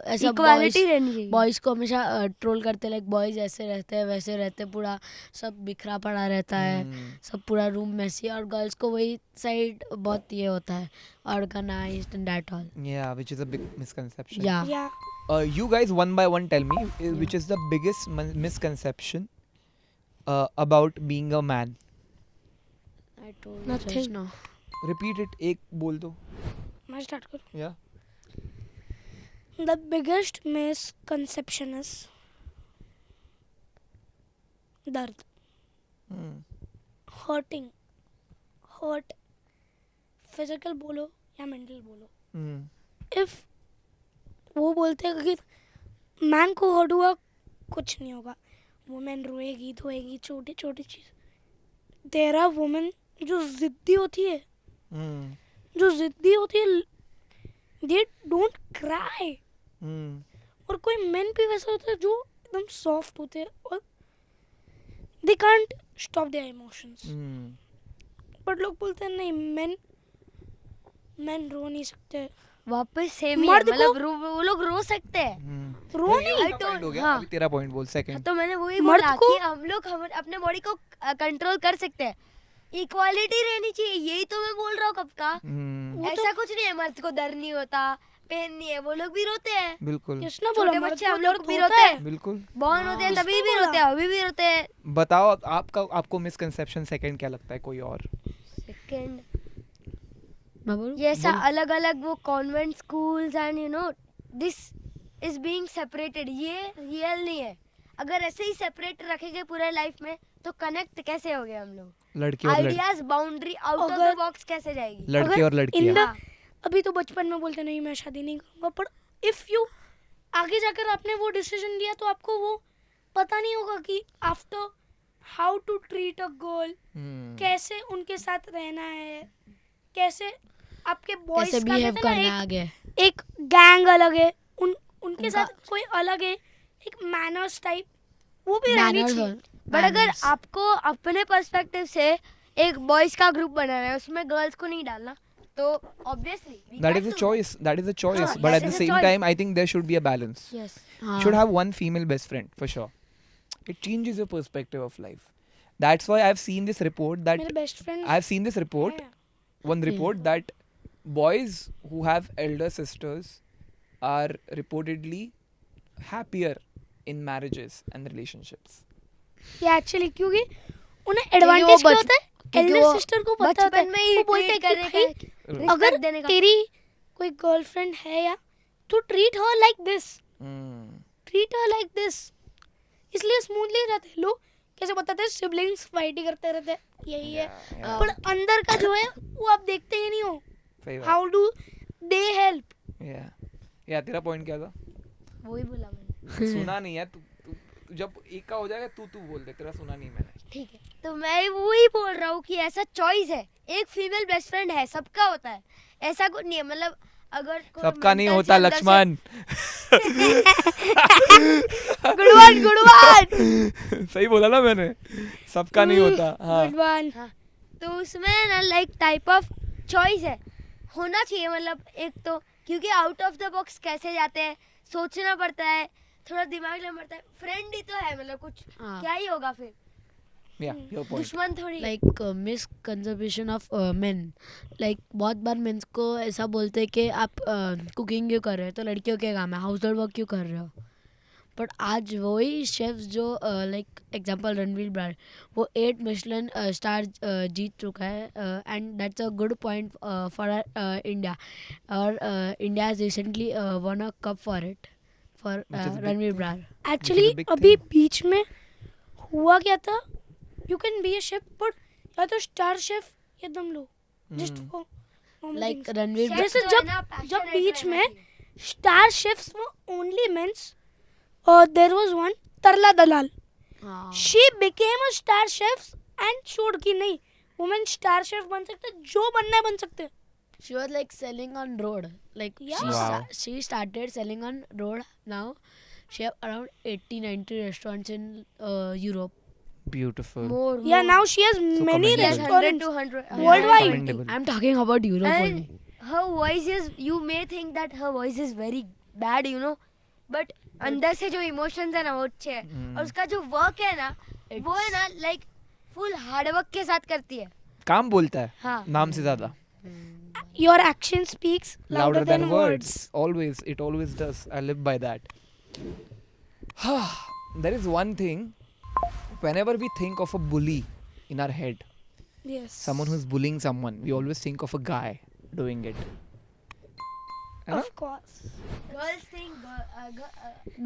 E: ऐसा
D: इक्वालिटी रहनी चाहिए.
E: बॉयज को हमेशा ट्रोल करते लाइक बॉयज ऐसे रहते हैं वैसे रहते हैं, पूरा सब बिखरा पड़ा रहता है, सब पूरा रूम मैसी, और गर्ल्स को वही साइड बहुत ये होता है organised and that all.
A: Yeah, which is a big misconception.
E: या
C: Yeah.
A: You guys one by one tell me which is the biggest misconception about being a man.
E: I told
C: Nothing.
E: Just now.
A: Repeat it. एक बोल दो.
C: मैं start करूँ.
A: Yeah.
C: The biggest misconception is दर्द, hurting, hurt, physical बोलो या mental बोलो. If वो बोलते हैं कि मैन को हर्ट हुआ कुछ नहीं होगा, वुमेन रोएगी धोएगी छोटी छोटी चीज. देयर आर वुमेन जो जिद्दी होती है, दे डोंट क्राई. और कोई मेन भी वैसा होता है जो एकदम सॉफ्ट होते हैं और they can't stop their emotions. But लोग बोलते हैं नहीं, मेन रो नहीं सकते.
D: वापस सेम ही है,
C: मर्द को-
D: मतलब वो लोग रो सकते हैं.
C: रो नहीं.
D: I don't-
A: हो गया.
D: हाँ.
A: अभी तेरा पॉइंट बोल. सेकंड.
D: तो मैंने वही
C: मर्द
D: बोला
C: को-
D: कि हम अपने बॉडी को कंट्रोल कर सकते हैं. इक्वालिटी रहनी चाहिए, यही तो मैं बोल रहा हूँ कब का.
C: वो
D: ऐसा कुछ नहीं है मर्द को दर्द नहीं होता, पेन नहीं है, वो लोग भी रोते हैं.
A: बिल्कुल
C: किसने बोला
D: छोटे
C: मर्द
D: बच्चे
C: को
D: हम लोग
C: दर्द
D: भी
C: होता
D: रोते
C: है?
D: हैं,
A: बिल्कुल.
D: बॉर्न होते हैं तभी
C: किसने
D: भी
C: बोला?
D: रोते हैं, अभी भी रोते हैं.
A: बताओ आपको मिसकंसेप्शन सेकंड क्या लगता है, कोई और?
D: सेकंड,
E: मैं बोलूं?
D: ये ऐसा अलग अलग वो convent schools and you know this is being separated, ये रियल नहीं है. अगर ऐसे ही सेपरेट रखेंगे पूरे लाइफ में तो कनेक्ट कैसे हो गए हम लोग?
A: लड़के और
D: ideas boundary out of the
C: अगर-
D: बॉक्स कैसे जाएगी?
A: लड़के
C: अगर
A: और लड़कियां.
C: इन द अभी तो बचपन में बोलते नहीं मैं शादी नहीं करूंगा, पर इफ यू आगे जाकर आपने वो डिसीजन लिया तो आपको वो पता नहीं होगा कि after how to treat a girl, कैसे उनके साथ रहना है, कैसे आपके बॉयज
E: कैसे
C: का
E: बिहेव
C: कहते हैं
E: करना
C: ना,
E: है आगे.
C: एक गैंग अलग है, उनके
E: उनका-
C: साथ कोई अलग है, एक मैनर्स टाइप वो भी रहनी
E: Manners
C: चाहिए.
E: और-
D: बट अगर
E: manners.
D: आपको अपने पर्सपेक्टिव से एक बॉयज का ग्रुप बनाना है, उसमें गर्ल्स को नहीं डालना, तो obviously
A: That is a choice. That is a choice.
D: हाँ,
A: But
D: that
A: at the
D: is a
A: same
D: choice.
A: time, I think there should be a balance.
D: Yes.
E: हाँ.
A: Should have one female best friend for sure. It changes your perspective of life. That's why I've seen this report that
C: मेरे best friend
A: I've seen this report. One report that boys who have elder sisters are reportedly happier in marriages and relationships.
C: ये actually क्योंकि उन्हें
E: वो
C: advantage क्या
E: बच-
C: होता है,
E: क्योंकि
C: एल्डर
E: वो
C: सिस्टर को पता होता है,
D: बचपन में ही
C: वो बोलते हैं
D: ट्रीट
C: कि
D: करने
C: भाई
D: का
A: Respect
C: अगर
D: देने का.
C: तेरी कोई गर्लफ्रेंड है या तो treat her like this, treat her like this. इसलिए स्मूथली रहते हैं लोग. कैसे बताते हैं सिबलिंग्स फाइट ही करते रहते हैं, यही है. पर अंदर का जो है वो आप देखते ही नहीं हो.
A: सही बात.
C: How do they help?
A: या तेरा पॉइंट क्या था?
D: वही बोला मैंने.
A: सुना नहीं है. तू जब एक का हो जाएगा तू बोल दे. तेरा सुना नहीं मैंने.
D: ठीक है, तो मैं वही बोल रहा हूँ कि ऐसा चॉइस है. एक फीमेल बेस्ट फ्रेंड है, सबका होता है, ऐसा कुछ नहीं है. मतलब अगर कोई
A: सबका नहीं
D: mental
A: होता
D: से अंदर से-
A: लक्ष्मण.
D: Good one.
A: सही बोला ना मैंने. सबका नहीं होता. हाँ.
C: Good one.
D: तो उसमें ना लाइक टाइप ऑफ चॉइस है, होना चाहिए. मतलब एक तो क्योंकि आउट ऑफ द बॉक्स कैसे जाते हैं, सोचना पड़ता है, थोड़ा दिमाग लेना पड़ता है. फ्रेंड ही तो है, मतलब कुछ
E: हाँ.
D: क्या ही होगा फिर,
A: Yeah, your point.
D: दुश्मन थोड़ी.
E: Like misconception of main. Like बहुत बार मेंस को ऐसा बोलते हैं कि आप कुकिंग क्यों कर रहे हो, तो लड़कियों के काम है, हाउस होल्ड वर्क क्यों कर रहे हो. बट आज वही शेफ्स जो लाइक एग्जांपल रणवीर ब्रार, वो 8 मिशेलिन स्टार जीत चुका है, and that's a good point for India. और India has recently won a cup for it, for
A: Which is a big
E: Ranveer
A: thing.
E: Brar.
C: Actually
A: big
C: अभी
A: thing.
C: बीच में हुआ क्या था, you can be a chef but या तो स्टार शेफ या दम लो just for
E: like Ranveer
D: Chef
C: जैसे
D: तो है
C: जब
D: ना, passionate
C: जब बीच
D: रहना
C: में
D: चाहिए.
C: Star chefs were only mens, और there was one Tarla Dalal,
E: हाँ.
C: She became a star chef and showed कि नहीं वुमेन स्टार शेफ बन सकते, जो बनना है बन सकते.
E: She was like selling on road. Like
C: Yeah.
A: Wow.
E: she started selling on road now. she have around 80-90 restaurants in Europe.
A: Beautiful.
D: More.
C: Yeah, now she has many
A: commendable.
D: Yes, 100
C: restaurants.
D: to 100.
C: Worldwide.
A: Commendable.
E: I'm talking about Europe only.
D: And her voice is, you may think that her voice is very bad, you know, but अंदर से जो emotions है ना वो अच्छे है और उसका जो वर्क है ना वो है ना लाइक फुल हार्डवर्क के साथ करती है.
A: काम बोलता है
D: हाँ.
A: नाम से ज्यादा.
C: Your action speaks
A: Louder than words. Always, it always does. I live by that. There is one thing. Whenever we think of a bully in our head,
C: Yes.
A: someone who's bullying someone, we always think of a guy doing it. है ना?
C: Of course.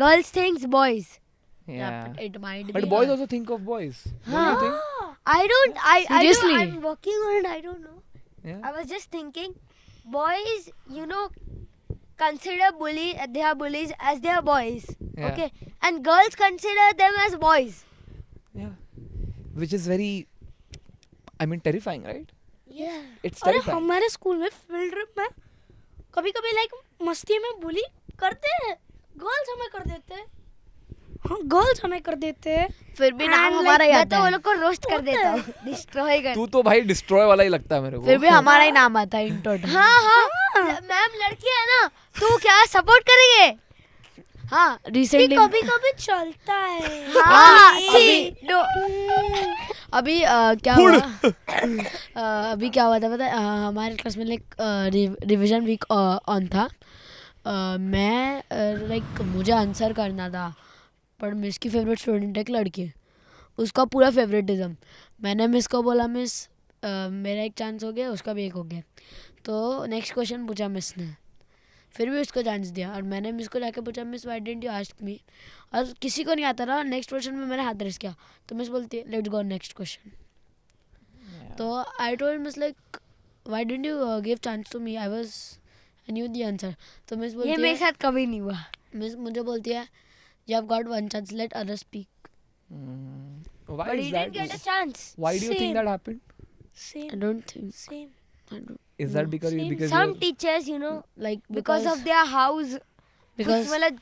D: Girls think boys.
A: Yeah.
E: But it might be.
A: But boys also think of boys. Don't you think?
D: I don't.
E: Seriously?
D: I'm working on it. I don't know.
A: Yeah.
D: I was just thinking, boys, you know, consider they are bullies as they are boys.
A: Yeah.
D: Okay, and girls consider them as boys.
A: Yeah. Which is very, I mean, terrifying, right?
D: Yeah.
A: It's
C: अरे
A: terrifying.
C: हमारे school में field trip में कभी कभी like मस्ती में बुली करते हैं, गर्ल्स हमें कर देते हैं. हाँ, गर्ल्स हमें कर देते हैं.
E: फिर भी नाम
C: And
E: हमारा
C: like
E: ही
D: मैं
E: आता
D: तो वो
E: है.
D: लोग को रोस्ट कर देता हूँ, डिस्ट्रॉय कर.
A: तू तो भाई डिस्ट्रॉय वाला ही लगता है मेरे को.
E: फिर भी हमारा ही नाम आता है इन टोटल.
D: हाँ मैम लड़की है ना, तू क्या सपोर्ट करेंगे?
E: हाँ रिसेंटली
C: कभी कभी चलता है.
D: हाँ
E: अभी-
D: नो
E: अभी क्या हुआ अभी क्या हुआ था पता है हमारे क्लास में लाइक रिवीजन वीक ऑन था. मैं लाइक मुझे आंसर करना था पर मिस की फेवरेट स्टूडेंट एक लड़की, उसका पूरा फेवरेटिज्म. मैंने मिस को बोला मिस मेरा एक चांस हो गया, उसका भी एक हो गया. तो नेक्स्ट क्वेश्चन पूछा मिस ने, फिर भी उसको चांस दिया. और मैंने मिस को जाके पूछा miss why didn't you ask me, और किसी को नहीं आता रहा. नेक्स्ट क्वेश्चन में मैंने हाथ रेस किया तो मिस बोलती है लेट्स गो नेक्स्ट क्वेश्चन. तो I told miss like why didn't you give chance to me, I knew the answer. तो मिस
D: ये
E: बोलती
D: मेरे
E: है
D: साथ कभी नहीं हुआ.
E: मिस मुझे बोलती है you have got one chance let other speak.
A: Why
D: But
A: is
D: he
A: that?
D: didn't get a chance.
A: Why do you think
C: Same.
A: that happened?
E: I
C: Same.
E: Don't think
C: Same.
A: Is that because you
C: Same.
A: because
D: Some
A: you're-
D: teachers, you know,
E: like
D: because of their house,
E: because
D: मतलब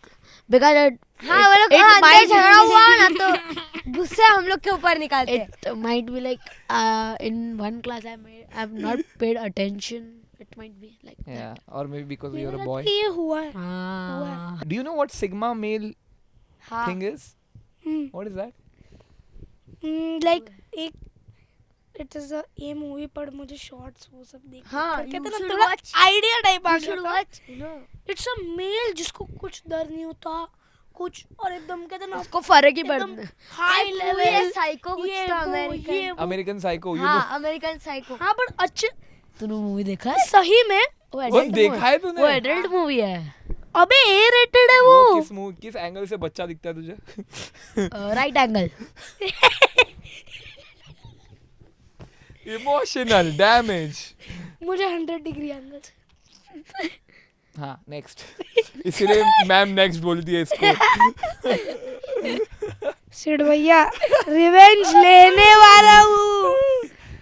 E: because
D: हाँ वो लोग
E: it
D: अंदर
E: might
D: झगड़ा
E: be-
D: हुआ ना तो गुस्से हम लोग के ऊपर निकालते हैं.
E: it might be like in one class I've not paid attention. It might be like
A: Yeah, or maybe because you're a
C: मेरे
A: boy.
C: साथ ये हुआ है.
E: that.
A: Do you know what sigma male
D: हाँ.
A: thing is? What is that?
C: Like एक it is a ये movie पर मुझे शॉर्ट्स वो सब देख
D: हाँ,
C: करके
D: you
C: तो ना
D: should
C: थोड़ा
D: watch.
C: आइडिया टाइप आ
D: You should
C: गया.
D: watch, you know.
C: It's a male जिसको कुछ डर नहीं होता कुछ और एकदम कहते ना
E: उसको फर्क ही
C: एकदम
E: पड़ता.
C: हाई
D: ये
C: लेवल
D: साइको कुछ
C: ये
D: तो
C: वो,
D: अमेरिकन.
C: ये वो.
A: American Psycho. You
D: हाँ अमेरिकन साइको.
C: हाँ पर अच्छे
E: तूने मूवी देखा है?
C: सही में
E: वो
A: वो
E: adult
A: देखा
E: movie-
A: है तूने?
E: वो एडल्ट मूवी है.
C: अबे ए रेटेड है
A: वो
C: वो.
A: किस एंगल से बच्चा दिखता है तुझे?
E: Right angle.
A: Emotional damage.
C: मुझे 100 डिग्री एंगल से.
A: हाँ नेक्स्ट. इसीलिए मैम नेक्स्ट बोलती है इसको.
C: सिड भैया रिवेंज लेने वाला हूँ.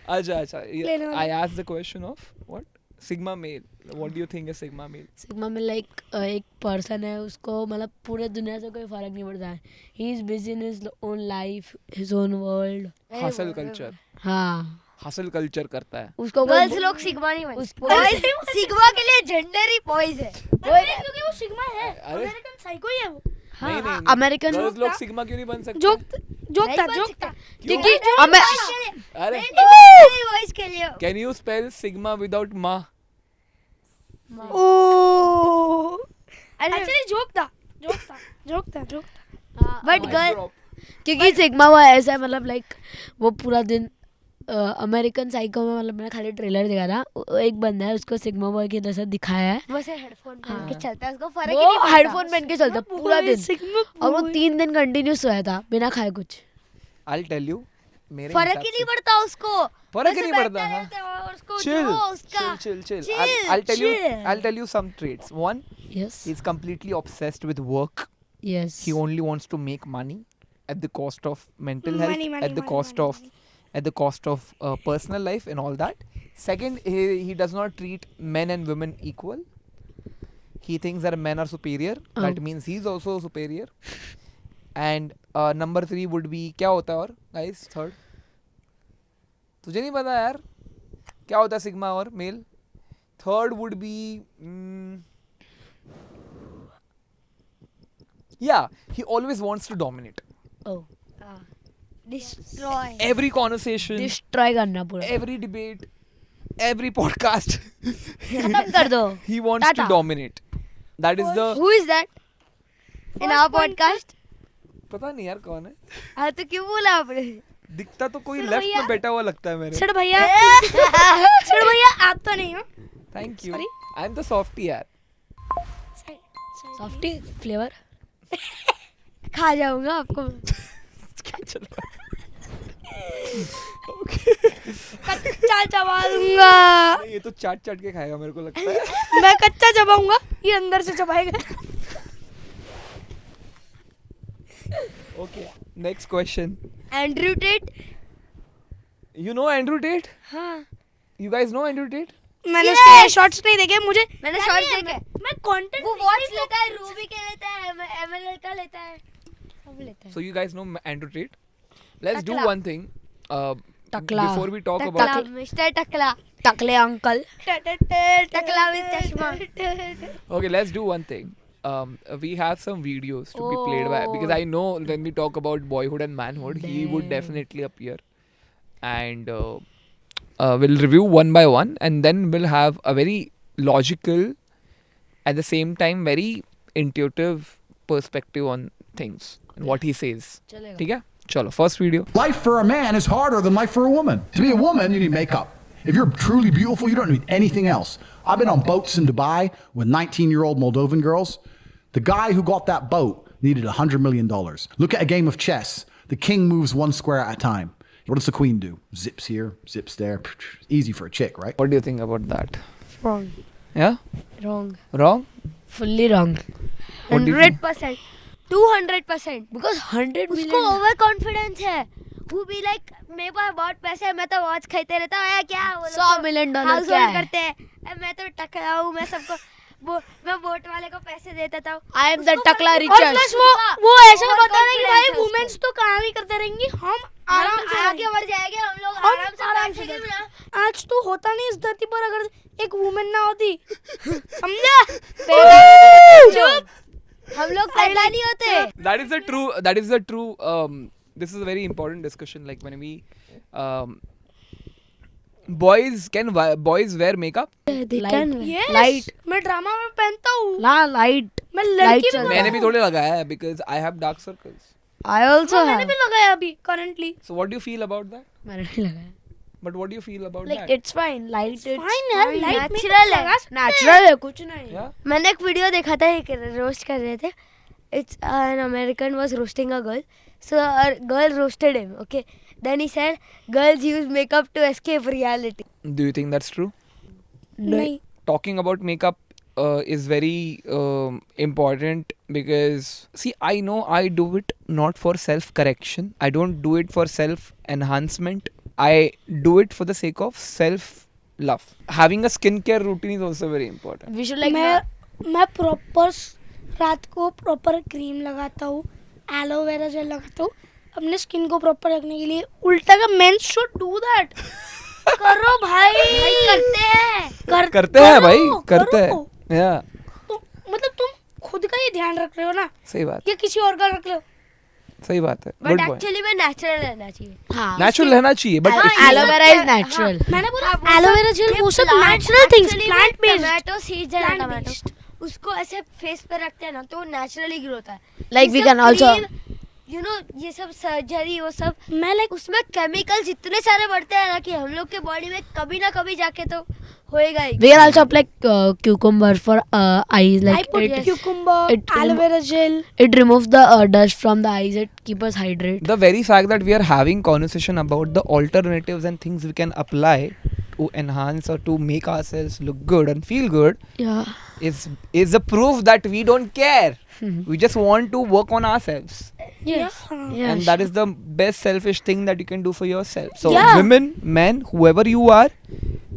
A: अच्छा अच्छा.
C: लेने वाला.
A: I asked the question of what? Sigma male. What do you think is sigma male?
E: Sigma में लाइक एक पर्सन है, उसको मतलब पूरे दुनिया से कोई फर्क नहीं पड़ता है. He is busy in his own life, his own world.
A: Hustle culture.
E: हाँ
A: Hustle culture करता है.
E: उसको
D: गर्ल्स लोग सिग्मा नहीं बनते.
E: उसको-
D: बॉयज सिग्मा के लिए जेंडर ही बॉयज है.
C: क्योंकि वो सिग्मा है.
A: अरे
C: अमेरिकन साइको ही है वो.
A: नहीं नहीं.
E: अमेरिकन
A: गर्ल्स लोग सिग्मा क्यों नहीं बन सकते?
C: जोक जोक
D: नहीं
C: था
D: बन
C: जोक
D: सकता.
C: था.
E: क्योंकि
A: अरे
D: बॉयज के लिए.
A: can you spell sigma without ma?
C: ओ
D: अरे
C: एक्चुअली जोक था जोक था.
D: But
A: Mic
D: girl
A: drop.
E: क्योंकि सिग्मा वो ऐसा है मतलब लाइक वो पूरा दिन अमेरिकन साइको में मतलब मैंने खाली ट्रेलर देखा था. वो एक बंदा है उसको सिग्मा बॉय की जैसा दिखाया है.
D: वो से हेडफोन पहन के चलता है, उसको फर्क ही
E: वो
D: नहीं पड़ता.
E: हेडफोन पहन के चलता पूरा दिन
C: सिग्मा
E: और वो 3 दिन कंटिन्यू सोया था बिना खाए कुछ.
A: I'll tell you. मेरे
D: फर्क
A: हिसाब
D: ही
A: से-
D: नहीं पड़ता उसको.
A: फर्क ही
D: वैसे
A: नहीं
D: बैठा
A: पड़ता, हाँ.
D: रहता है और उसको
A: Chill,
D: जो उसका
A: chill.
D: Chill,
A: I'll tell you.
D: chill.
A: I'll tell you some traits. One,
E: Yes.
A: he's completely obsessed with work.
E: Yes.
A: He only wants to make money at the cost of mental health,
C: Money,
A: at the cost of personal life and all that. Second, he does not treat men and women equal. he thinks that men are superior. That means he's also superior. And number 3 would be क्या होता है और guys third तुझे नहीं पता यार क्या होता है sigma और male. Third would be yeah, he always wants to dominate
E: Oh.
D: Destroy.
A: every conversation,
E: Destroy करना पूरा.
A: every debate, every podcast.
E: खत्म कर दो.
A: He wants to
E: Tata.
A: dominate. That is the
D: Who is that? In our podcast?
A: पता नहीं यार कौन है.
D: हाँ तो क्यों बोला आपने?
A: दिखता तो कोई लेफ्ट में बैठा हुआ लगता है मेरे.
C: सिड भैया सिड भैया आप तो नहीं हो.
A: Thank you.
C: Sorry?
A: I'm the softy यार.
E: Softy flavor.
D: खा जाऊंगा आपको.
A: क्या चल रहा है?
C: कच्चा चबा दूंगा.
A: नहीं, ये तो चाट चाट के खाएगा मेरे को लगता है.
C: मैं कच्चा चबाऊंगा ये अंदर से चबाएगा.
A: Okay. Next question.
D: Andrew Tate?
A: You know Andrew Tate?
D: हाँ.
A: You guys know Andrew Tate?
C: मैंने उसके शॉर्ट्स नहीं देखे. मुझे
D: मैंने शॉर्ट्स देखे.
C: मैं कंटेंट
D: वो वॉच लेता है, रूबी के लेता है, एमएलएल का लेता है, सब लेता है.
A: So you guys know Andrew Tate? Let's do
D: Takla.
A: one thing.
E: Takla.
A: Before we talk
D: टकला,
A: about
D: मिस्टर टकला.
E: टकले अंकल.
D: टकला with चश्मा.
A: okay, let's do one thing. We have some videos to be played by because I know when we talk about boyhood and manhood, he would definitely appear, and we'll review one by one, and then we'll have a very logical, at the same time very intuitive perspective on things and what he says.
E: चलेगा.
A: ठीक है? चलो, first video.
F: Life for a man is harder than life for a woman. To be a woman, you need makeup. If you're truly beautiful, you don't need anything else. I've been on boats in Dubai with 19-year-old Moldovan girls. The guy who got that boat needed $100 million. Look at a game of chess. The king moves one square at a time. What does the queen do? Zips here, zips there. Easy for a chick, right?
A: What do you think about that?
D: Wrong.
A: Yeah?
D: Wrong.
A: Wrong?
E: Fully wrong.
A: What do you think?
D: 100%. 200%.
E: Because 100
D: उसको
E: million.
D: Over confidence है. Who be like मेरे पास बहुत पैसे है, मैं तो watch खरीदते रहता हूँ. क्या वो लोग
E: $100 million
D: हाउस
E: क्या
D: होल्ड
E: है?
D: करते हैं. मैं तो टकला हूँ. मैं सबको मैं वोट वाले को पैसे देता था.
E: I am the टकला
C: और
E: richest.
C: प्लस वो ऐसा बता रहे कि भाई वुमेन्स तो काम ही करते रहेंगी. हम आराम से
D: आगे बढ़ जाएंगे हम लोग.
C: हम
D: आराम से
C: आराम
D: बैठ
C: से
D: के
C: बैठ-
D: ना.
C: आज तो होता नहीं इस धरती पर अगर एक वुमेन ना होती. समझा?
D: चुप. हम लोग पैदा नहीं होते.
A: That is the true this is a very important discussion, like when we boys wear makeup?
E: Light.
C: Yes.
E: Light.
C: मैं ड्रामा में पहनता हूँ.
E: ना light.
C: मैं लड़की
E: चल
C: भी
E: रहा
A: मैंने भी थोड़े लगाया है because I have dark circles.
E: I also
C: मैंने
E: have.
C: भी लगाया अभी currently.
A: So what do you feel about that?
E: मैंने नहीं लगाया.
A: But what do you feel about
E: Like
A: that?
E: it's fine. Light. It's
C: Fine यार,
D: fine,
C: light makeup
D: natural है.
C: लगा सकते हैं.
E: Natural है कुछ नहीं.
A: Yeah?
D: मैंने एक वीडियो देखा था, एक रोस्ट कर रहे थे. It's an American was roasting a girl. So a girl roasted him. Okay. Then he said, girls use makeup to escape reality.
A: Do you think that's true?
C: नहीं.
A: Talking about makeup is very important because see, I know I do it not for self correction. I don't do it for self enhancement. I do it for the sake of self love. Having a skincare routine is also very important.
E: We should like.
C: मैं proper रात को proper cream लगाता हूँ, aloe vera gel लगाता हूँ अपने skin को proper रखने के लिए. उल्टा का मेंस शुड डू दैट. करो भाई.
D: करते हैं.
A: करते हैं भाई,
C: करो,
A: करते हैं.
C: करो.
A: Yeah,
C: तो मतलब तुम खुद का ही ध्यान रख रहे हो ना,
A: सही बात,
C: या किसी और का रख रहे हो.
A: सही बात है.
D: But
A: Good point.
D: एक्चुअली में नेचुरल रहना चाहिए.
E: हाँ.
A: Natural रहना चाहिए, but
D: हाँ,
A: if you-
E: Aloe vera is natural.
C: मैंने बोला
D: हाँ, वो
C: एलोवेरा
D: सब-
C: जेल
D: ये
C: वो सब
D: plant-
C: natural things,
D: actually
C: plant
D: में
C: बेस्ड.
D: टमाटो सीड्स है ना,
C: Plant
D: टमाटो
C: based.
D: उसको ऐसे फेस पे रखते हैं ना तो नेचुरली ग्रो होता है.
E: Like we can also.
D: You know ये सब सर्जरी वो सब
C: मैं लाइक
D: उसमें केमिकल्स इतने सारे बढ़ते हैं ना कि हम लोग के बॉडी में कभी ना कभी जाके तो होएगा ही.
E: We are also like cucumber for eyes.
C: I
E: Like
C: put
E: it,
C: cucumber,
E: it
C: aloe vera gel.
E: it removes the dust from the eyes. It keeps us hydrated.
A: the very fact that we are having conversation about the alternatives and things we can apply to enhance or to make ourselves look good and feel good
E: Yeah.
A: is a proof that we don't care. We just want to work on ourselves,
E: Yes.
C: हाँ.
E: Yeah.
A: and that is the best selfish thing that you can do for yourself. So
C: Yeah.
A: women, men, whoever you are,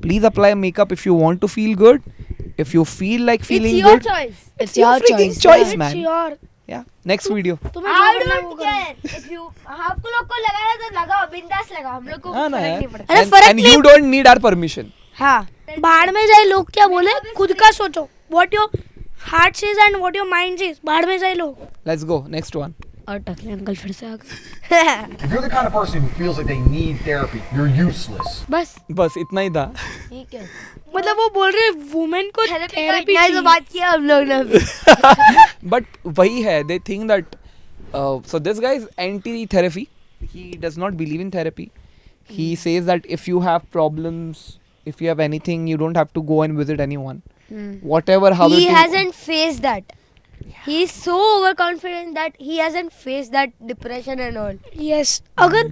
A: please apply makeup if you want to feel good. if you feel like feeling
D: It's your
A: good,
D: choice.
A: it's your freaking choice, man.
C: It's your
A: Yeah. Next video.
C: तुम्हें
D: I
C: जो करना है वो
D: don't
C: करो।
D: care. If you आपको लोग को लगाना है तो लगाओ, बिंदास लगाओ, हम लोग को
A: हाँ ना
D: फर्क
A: यार.
D: नहीं पड़ता।
C: अरे
A: And,
C: फर्क
A: and
C: नहीं-
A: you don't need our permission.
C: हाँ बाहर में जाए लोग क्या बोले खुद का सोचो what your heart says and what your mind says बाहर में जाए लोग
A: Let's go. Next one.
E: और टकले अंकल फिर से आ गए.
F: If you're the kind of person who feels like they need therapy, you're useless.
D: बस
A: बस इतना ही था.
D: ठीक है।
C: मतलब वो बोल रहे वुमेन को
D: थेरेपी
C: थेरेपी
D: का तो बात किया हम लोग ने अभी।
A: But वही है. They think that. So this guy is anti-therapy. He does not believe in therapy. He says that if you have problems, if you have anything, you don't have to go and visit anyone. Whatever, how
D: He
A: it is.
D: hasn't faced that. He is so overconfident that he hasn't faced that depression and all.
C: Yes अगर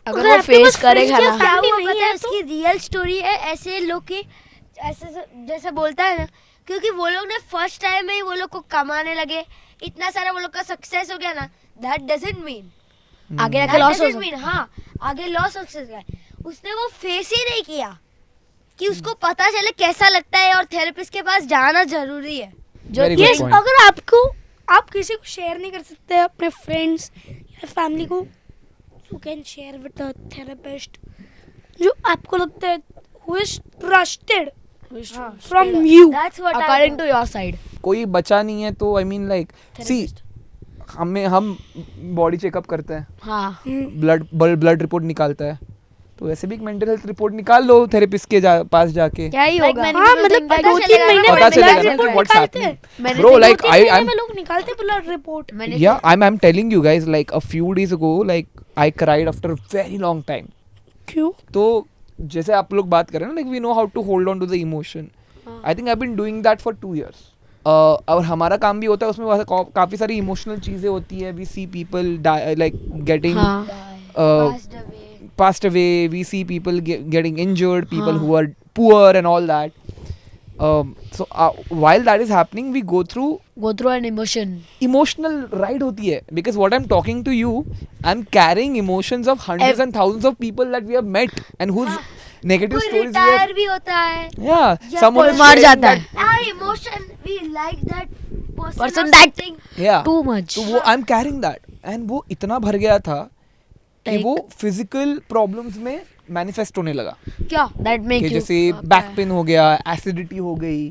E: अगर वो
C: आपके
E: face
C: पास
E: करेगा
C: friends
E: ना,
C: क्या
D: क्या
C: family
D: हुआ
C: नहीं
D: पता है
C: है तो-
D: उसकी रियल स्टोरी है ऐसे लोग की ऐसे जैसे बोलता है ना क्योंकि वो लोग ने फर्स्ट टाइम में ही वो लोग को कमाने लगे इतना सारा वो लोग का सक्सेस हो गया ना दैट डजंट मीन
E: आगे जाके लॉस हो सकता
D: मीन हाँ आगे लॉस हो सकता है उसने वो फेस ही नहीं किया कि उसको पता चले कैसा लगता है और थेरेपिस्ट के पास जाना जरूरी है
A: Very good
C: यस
A: point.
C: अगर आपको आप किसी को शेयर नहीं कर सकते अपने फ्रेंड्स या फैमिली को you can share with a therapist जो आपको लगता है who is trusted from you
D: that's what
E: according to your side.
A: कोई बचा नहीं है तो I mean like see हम बॉडी चेकअप करते हैं.
E: हाँ.
A: ब्लड रिपोर्ट निकालता है. तो वैसे भी एक मेंटल हेल्थ रिपोर्ट निकाल लो थेरेपिस्ट के पास जाके.
D: क्या ही
E: Like
D: होगा
E: many
C: हाँ
E: people
C: मतलब
E: think that
C: दो तीन महीने
A: पता
C: में
A: चलेगा
C: ब्लड
A: ना
C: रिपोर्ट
A: what's
C: निकालते हैं
A: happening.
E: मैंने
A: Bro,
E: तो
A: like
C: दो तीन महीने
A: I'm
C: में लोग निकालते blood report
A: yeah I'm telling you guys like a few days ago like I cried after a very long time.
C: क्यों
A: तो जैसे आप लोग बात कर रहे हैं ना like we know how to hold on to the emotion. I think I've been doing that for 2 years. और हमारा काम भी होता है उसमें काफ़ी सारी इमोशनल चीज़ें होती है. We see people die like getting
E: हाँ.
D: passed away
A: passed away. We see people getting injured, people who are poor and all that. So while that is happening, we go through
E: an emotion.
A: emotional ride होती है because what I'm talking to you, I'm carrying emotions of hundreds and thousands of people that we have met and whose negative
D: कोई
A: stories we
D: retire
A: have.
D: भी होता है
A: Yeah,
D: या
A: someone
D: कोई
A: is
E: मर
A: sharing
E: जाता
A: that-
E: है.
D: our emotion we like that person,
E: Person
D: or
E: that-
D: something.
A: Yeah.
E: Too much.
A: तो वो I'm carrying that and वो इतना भर गया था कि
E: Like-
A: वो physical problems में manifest होने लगा.
D: क्या
E: That make
A: कि
E: you.
A: जैसे बैक पेन हो गया, एसिडिटी हो गई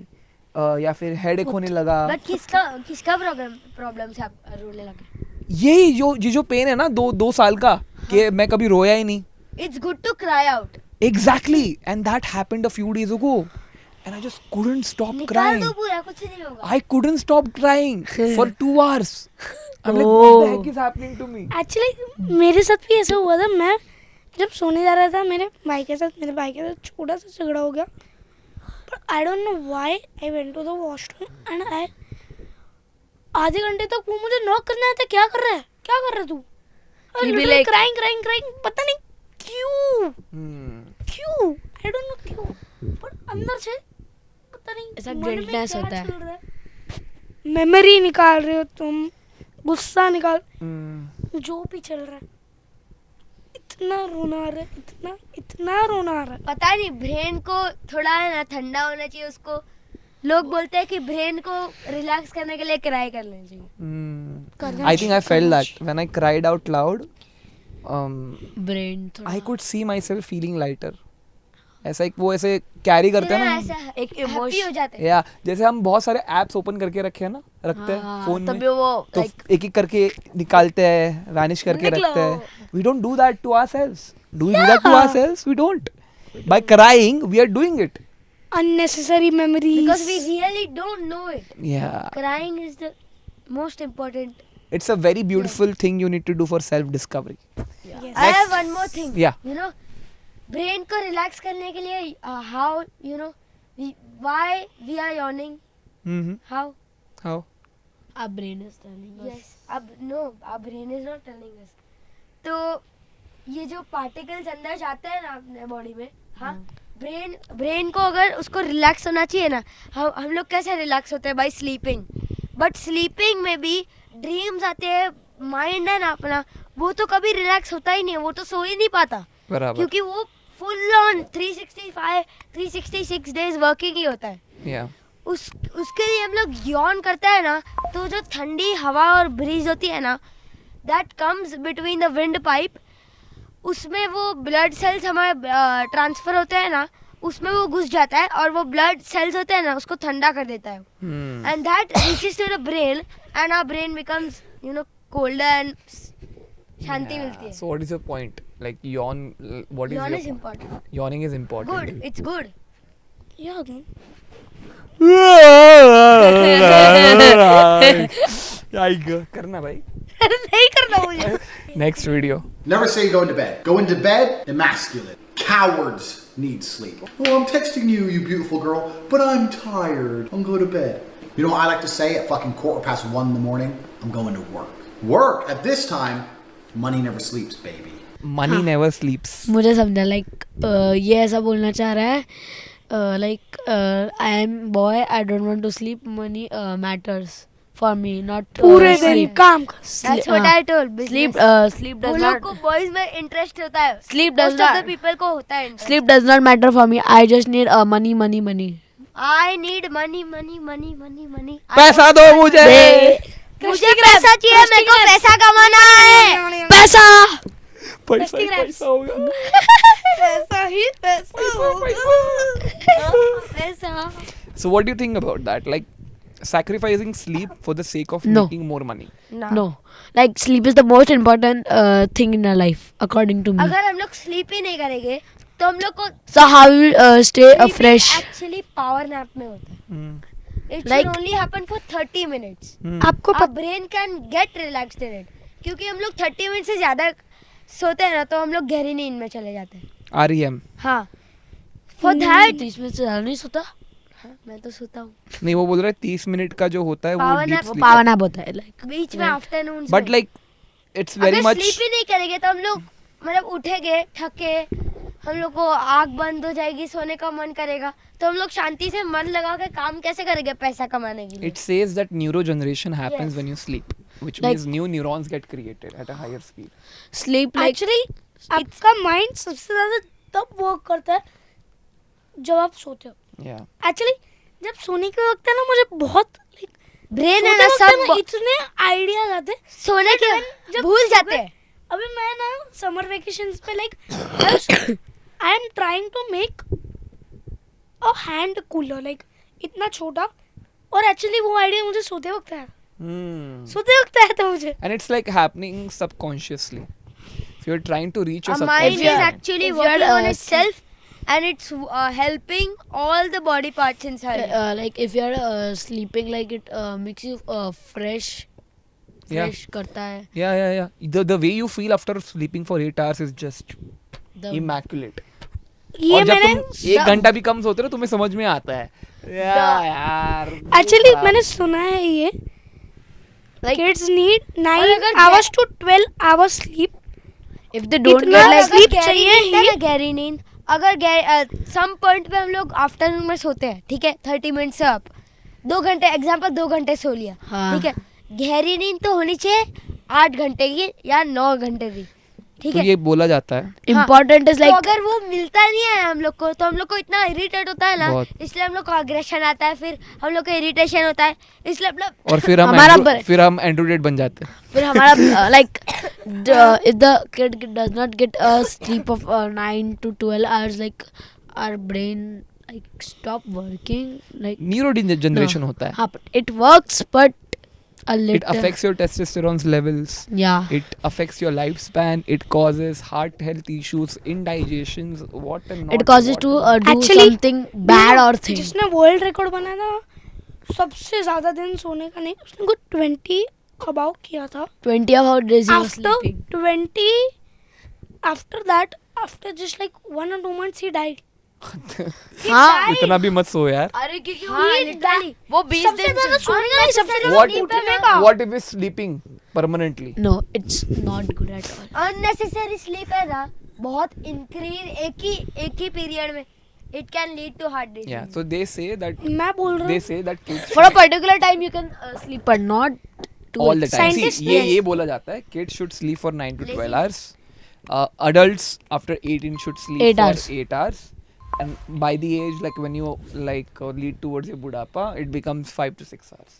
A: या फिर हेडेक होने लगा.
D: बट किसका प्रॉब्लम से आप रोने लगे
A: यही जो पेन है ना 2 साल का कि मैं कभी रोया ही नहीं.
D: It's good to cry out
A: Exactly, and that happened a few days ago, and I just couldn't stop
D: निकाल
A: crying.
D: दो पूरा कुछ नहीं होगा
A: I couldn't stop crying for 2 hours. I'm like,
E: Oh.
A: what the heck is happening to me?
C: Actually मेरे साथ भी ऐसा हुआ था मैं जब सोने जा रहा था मेरे भाई के साथ छोटा सा झगड़ा हो गया but I don't know why I went to the washroom and I आधे घंटे तक वो मुझे नॉक करने आया था क्या कर रहा है तू
E: He'll be like-
C: क्राइंग पता नहीं क्यों
A: Hmm.
C: आई डोंट नो क्यों पर अंदर से पता नहीं
E: ऐसा
C: मन में
E: guiltness
C: क्या
E: होता है.
C: चल रहा है मेमोरी निकाल रहे हो तुम गुस्सा निकाल
A: Hmm.
C: जो भी चल रहा है इतना रोना आ रहा है इतना रोना आ रहा है
D: पता नहीं ब्रेन को थोड़ा है ना ठंडा होना चाहिए उसको लोग बोलते हैं कि ब्रेन को रिलैक्स करने के लिए क्राई कर लेना चाहिए
A: Hmm. I think I felt that when I cried out loud.
E: Brain.
A: I could see myself feeling lighter. ऐसा एक वो ऐसे कैरी करते हैं
D: फिर
A: ना.
D: ऐसा
E: एक
D: हैप्पी
E: emotion-
D: हो जाते हैं
A: या जैसे हम बहुत सारे एप्स ओपन करके रखे हैं ना रखते हैं फोन
E: तभी
A: में
E: वो
A: तो
E: like
A: एक एक करके निकालते हैं वैनिश करके
E: निकलो।
A: रखते हैं. We don't do that to ourselves. Do we do that to ourselves? We don't. By crying we are doing it.
C: unnecessary memories
D: because we really don't know it
A: Yeah,
D: crying is the most important
A: it's a very beautiful thing you need to do for self discovery.
C: yes.
D: I have one more thing
A: Yeah.
D: you know brain को relax करने के लिए how you know why we are yawning how
A: How?
E: our brain is telling us.
D: yes अब no our brain is not telling us तो ये जो particles अंदर जाते हैं ना अपने बॉडी में हाँ ब्रेन को अगर उसको रिलैक्स होना चाहिए ना हम लोग कैसे रिलैक्स होते हैं बाय स्लीपिंग बट स्लीपिंग में भी ड्रीम्स आते हैं माइंड है ना अपना वो तो कभी रिलैक्स होता ही नहीं है वो तो सो ही नहीं पाता
A: बराबर.
D: क्योंकि वो फुल ऑन 365 366 डेज वर्किंग ही होता है
A: Yeah.
D: उसके लिए हम लोग यॉन करते हैं ना, तो जो ठंडी हवा और ब्रीज होती है ना, that comes between the wind pipe, उसमें वो ब्लड सेल्स हमारे ट्रांसफर होते हैं ना, उसमें वो घुस जाता है और वो ब्लड सेल्स होते हैं ना, उसको ठंडा कर देता है, and that reaches to the brain and our brain becomes colder and शांति मिलती है.
A: So what is your point? Like yawn. What is
D: Yawn
A: your
D: is important.
A: Yawning is important.
D: Good, it's good.
C: Yeah.
A: करना भाई.
C: नहीं करना मुझे.
A: Next video.
F: Never say go into bed. Go into bed emasculate. Cowards need sleep. Well, I'm texting you, you beautiful girl, but I'm tired. I'm going to bed. You know what I like to say at fucking 1:15 in the morning? I'm going to work. Work at this time, money never sleeps, baby.
A: Money never sleeps.
E: मुझे समझा like ये ऐसा बोलना चाह रहा है like I am boy, I don't want to sleep, money matters for me, not
C: पूरे दिन काम कर.
D: That's what I told.
E: sleep sleep
D: वो
E: does
D: लोग
E: not
D: को बॉयज में इंटरेस्ट होता है.
E: Sleep does
D: Most of the
E: not-
D: people को होता है interest.
E: sleep does not matter for me, I just need money.
D: I need money.
A: पैसा दो मुझे.
D: मुझे पैसा चाहिए, मेरे को पैसा कमाना है.
E: पैसा
A: पैसा ही पैसा होगा.
C: पैसा ही पैसा
D: पैसा.
A: So what do you think about that? Like sacrificing sleep for the sake of
E: No.
A: making more money.
E: no, like sleep is the most important thing in our life according to me.
D: अगर हम लोग sleep ही नहीं करेंगे तो हम लोग को
E: So how we will stay fresh?
D: Actually power nap में होता है. It
E: Like-
D: should only happen for 30 minutes.
C: आपको
D: Our brain can get relaxed in it. क्योंकि हम लोग 30 मिनट से ज्यादा सोते हैं ना, तो हम लोग गहरी नींद में चले जाते हैं.
A: REM.
D: हाँ, for that
E: 30 मिनट से ज्यादा नहीं सोता.
D: हाँ, मैं तो सोता हूँ
A: नहीं वो बोल रहा है 30 मिनट का जो होता है वो
D: Power
A: deep
D: nap-
A: sleep.
E: Power nap होता है लाइक
D: बीच में afternoon.
A: But like it's very
D: अगर
A: much.
D: स्लीप ही नहीं करेंगे तो हम लोग मतलब उठेंगे थके, हम लोग को आँख बंद हो जाएगी, सोने का मन करेगा, तो हम लोग शांति से मन लगा के काम कैसे करेंगे पैसा कमाने के लिए.
A: It says that neurogeneration happens
D: Yes.
A: when you sleep, which
E: Like-
A: means new neurons get created at a higher speed.
E: sleep like
C: actually आपका माइंड सबसे ज्यादा तब वर्क करता है जब आप सोते हो.
A: Yeah.
C: एक्चुअली जब सोने के वक्त है ना, मुझे बहुत लाइक
D: ब्रेन है ना सब
C: इतने आइडियाज आते हैं.
D: सोने के
C: जब
D: भूल
C: सुबह-
D: जाते हैं.
C: अभी मैं ना समर वेकेशंस पे like I am trying to make a hand cooler, like इतना छोटा, और एक्चुअली वो आइडिया मुझे सोते वक्त आया. सोते वक्त आया था मुझे.
A: And it's like happening subconsciously. So you're trying to reach your
D: Our mind
A: subconscious.
D: is
E: Yeah.
D: actually
E: If you are,
D: working on
E: uh,
D: itself and it's helping all the body parts inside.
E: like if you are sleeping, like it makes you fresh.
A: Yeah.
E: Fresh करता है.
A: Yeah. The way you feel after sleeping for 8 hours is just
E: The-
A: immaculate.
C: ये
A: और जब
C: मैंने
A: तुम 1 घंटा भी कम सोते हो तुम्हें समझ में आता है. यार.
C: एक्चुअली मैंने सुना है ये kids need 9
D: अगर
C: hours to 12 hours sleep.
E: if they don't
C: इतना
E: get like
C: sleep
D: गहरी
C: चाहिए
D: नींद है
C: ही.
D: ना, गहरी नींद अगर सम पॉइंट पे हम लोग आफ्टरनून में सोते हैं, ठीक है, 30 मिनट से अप 2 घंटे एग्जांपल 2 घंटे सो लिया,
E: हाँ.
D: ठीक है, गहरी नींद तो होनी चाहिए 8 घंटे की या 9 घंटे की, ठीक
A: तो
D: है.
A: ये बोला जाता है.
E: important is
D: तो
E: like
D: अगर वो मिलता नहीं है हम लोग को, तो हम लोग को इतना इरिटेट होता है ना,
A: बहुत.
D: इसलिए हम लोग को अग्रेशन आता है, फिर हम लोग को इरिटेशन होता है, इसलिए मतलब
A: और फिर हम एंड्रोइड बन जाते हैं.
E: फिर हमारा like if the kid does not get a sleep of 9 to 12 hours, like our brain like stop working, like
A: न्यूरोजेनरेशन
E: No.
A: होता है.
E: हाँ, but it works but a
A: It
E: little.
A: affects your testosterone levels.
E: Yeah.
A: It affects your lifespan. It causes heart health issues, indigestions, what and not.
E: It causes
A: what
E: to
A: and
E: do
C: Actually,
E: something bad or thing.
C: जिसने world record बनाया था सबसे ज्यादा दिन सोने का, नहीं, उसने कुछ 20 अबाउ किया था.
E: 20 hours days he was
C: After
E: sleeping.
C: 20, after that, after just like 1 or 2 months he died.
E: हाँ.
A: इतना भी मत सो यार.
E: अरे क्योंकि
D: हाँ, literally.
E: वो 20
C: सबसे
E: दिन
C: ज्यादा सोने का नहीं, सबसे ज्यादा
A: What
C: उठने का.
A: what if he's sleeping permanently?
E: No, it's not good at all.
D: Unnecessary sleep है ना, बहुत इंक्रीज एक ही पीरियड में, it can lead to heart disease.
A: Yeah. So they say that
C: मैं बोल रहा हूँ
A: kids
E: For a particular time you can sleep, but not too
A: all the time.
C: Scientists
A: See, ये
C: yes.
A: बोला जाता है kids should sleep for 9 to 12 hours. Adults after 18 should sleep
E: 8
A: for
E: hours.
A: 8 hours. and by the age like when you like lead towards your budapa, it becomes 5 to 6 hours.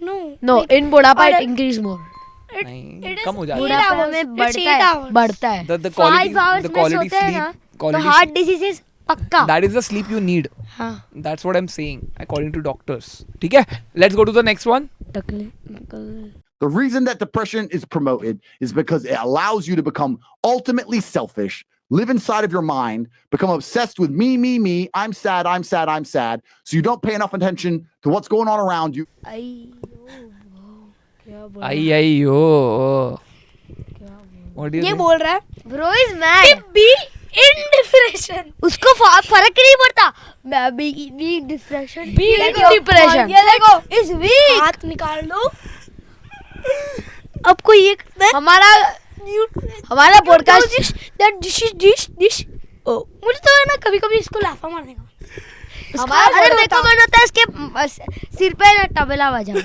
C: No.
E: No,
C: like,
E: in Budappa
C: or-
E: it increase more.
A: नहीं
C: it
A: कम हो
C: is
A: जाता है.
E: बुढ़ापा
D: होurs
E: में
D: में
C: It's
D: बढ़ता
C: 8
D: है
C: hours.
E: बढ़ता है.
A: The quality
D: 5 hours
A: the
D: में
A: quality
D: सोते हैं ना
A: sleep
D: तो
A: quality
D: हार्ट
A: sleep,
D: डिजीजेस पक्का.
A: that is the sleep you need.
D: हाँ.
A: That's what I'm saying according to doctors. ठीक है? Let's go to the next one.
F: The reason that depression is promoted is because it allows you to become ultimately selfish, live inside of your mind, become obsessed with me, me, me. I'm sad, I'm sad, I'm sad. So you don't pay enough attention to what's going on around you.
A: Ayyo. What do you
C: ये
A: think?
C: बोल रहा है
D: Bro is mad.
C: be in depression.
D: उसको फर्क ही नहीं पड़ता. मैं भी डिप्रेशन.
E: Be in depression.
D: ये देखो is weak.
C: हाथ निकाल लो. अब कोई ये करता है
E: हमारा पॉडकास्ट
C: that this. Oh, मुझे तो है ना कभी कभी इसको लाफा मारने का.
D: हमारा अरे मेरे को मन होता है इसके सिर पे ना तबला बजाओ.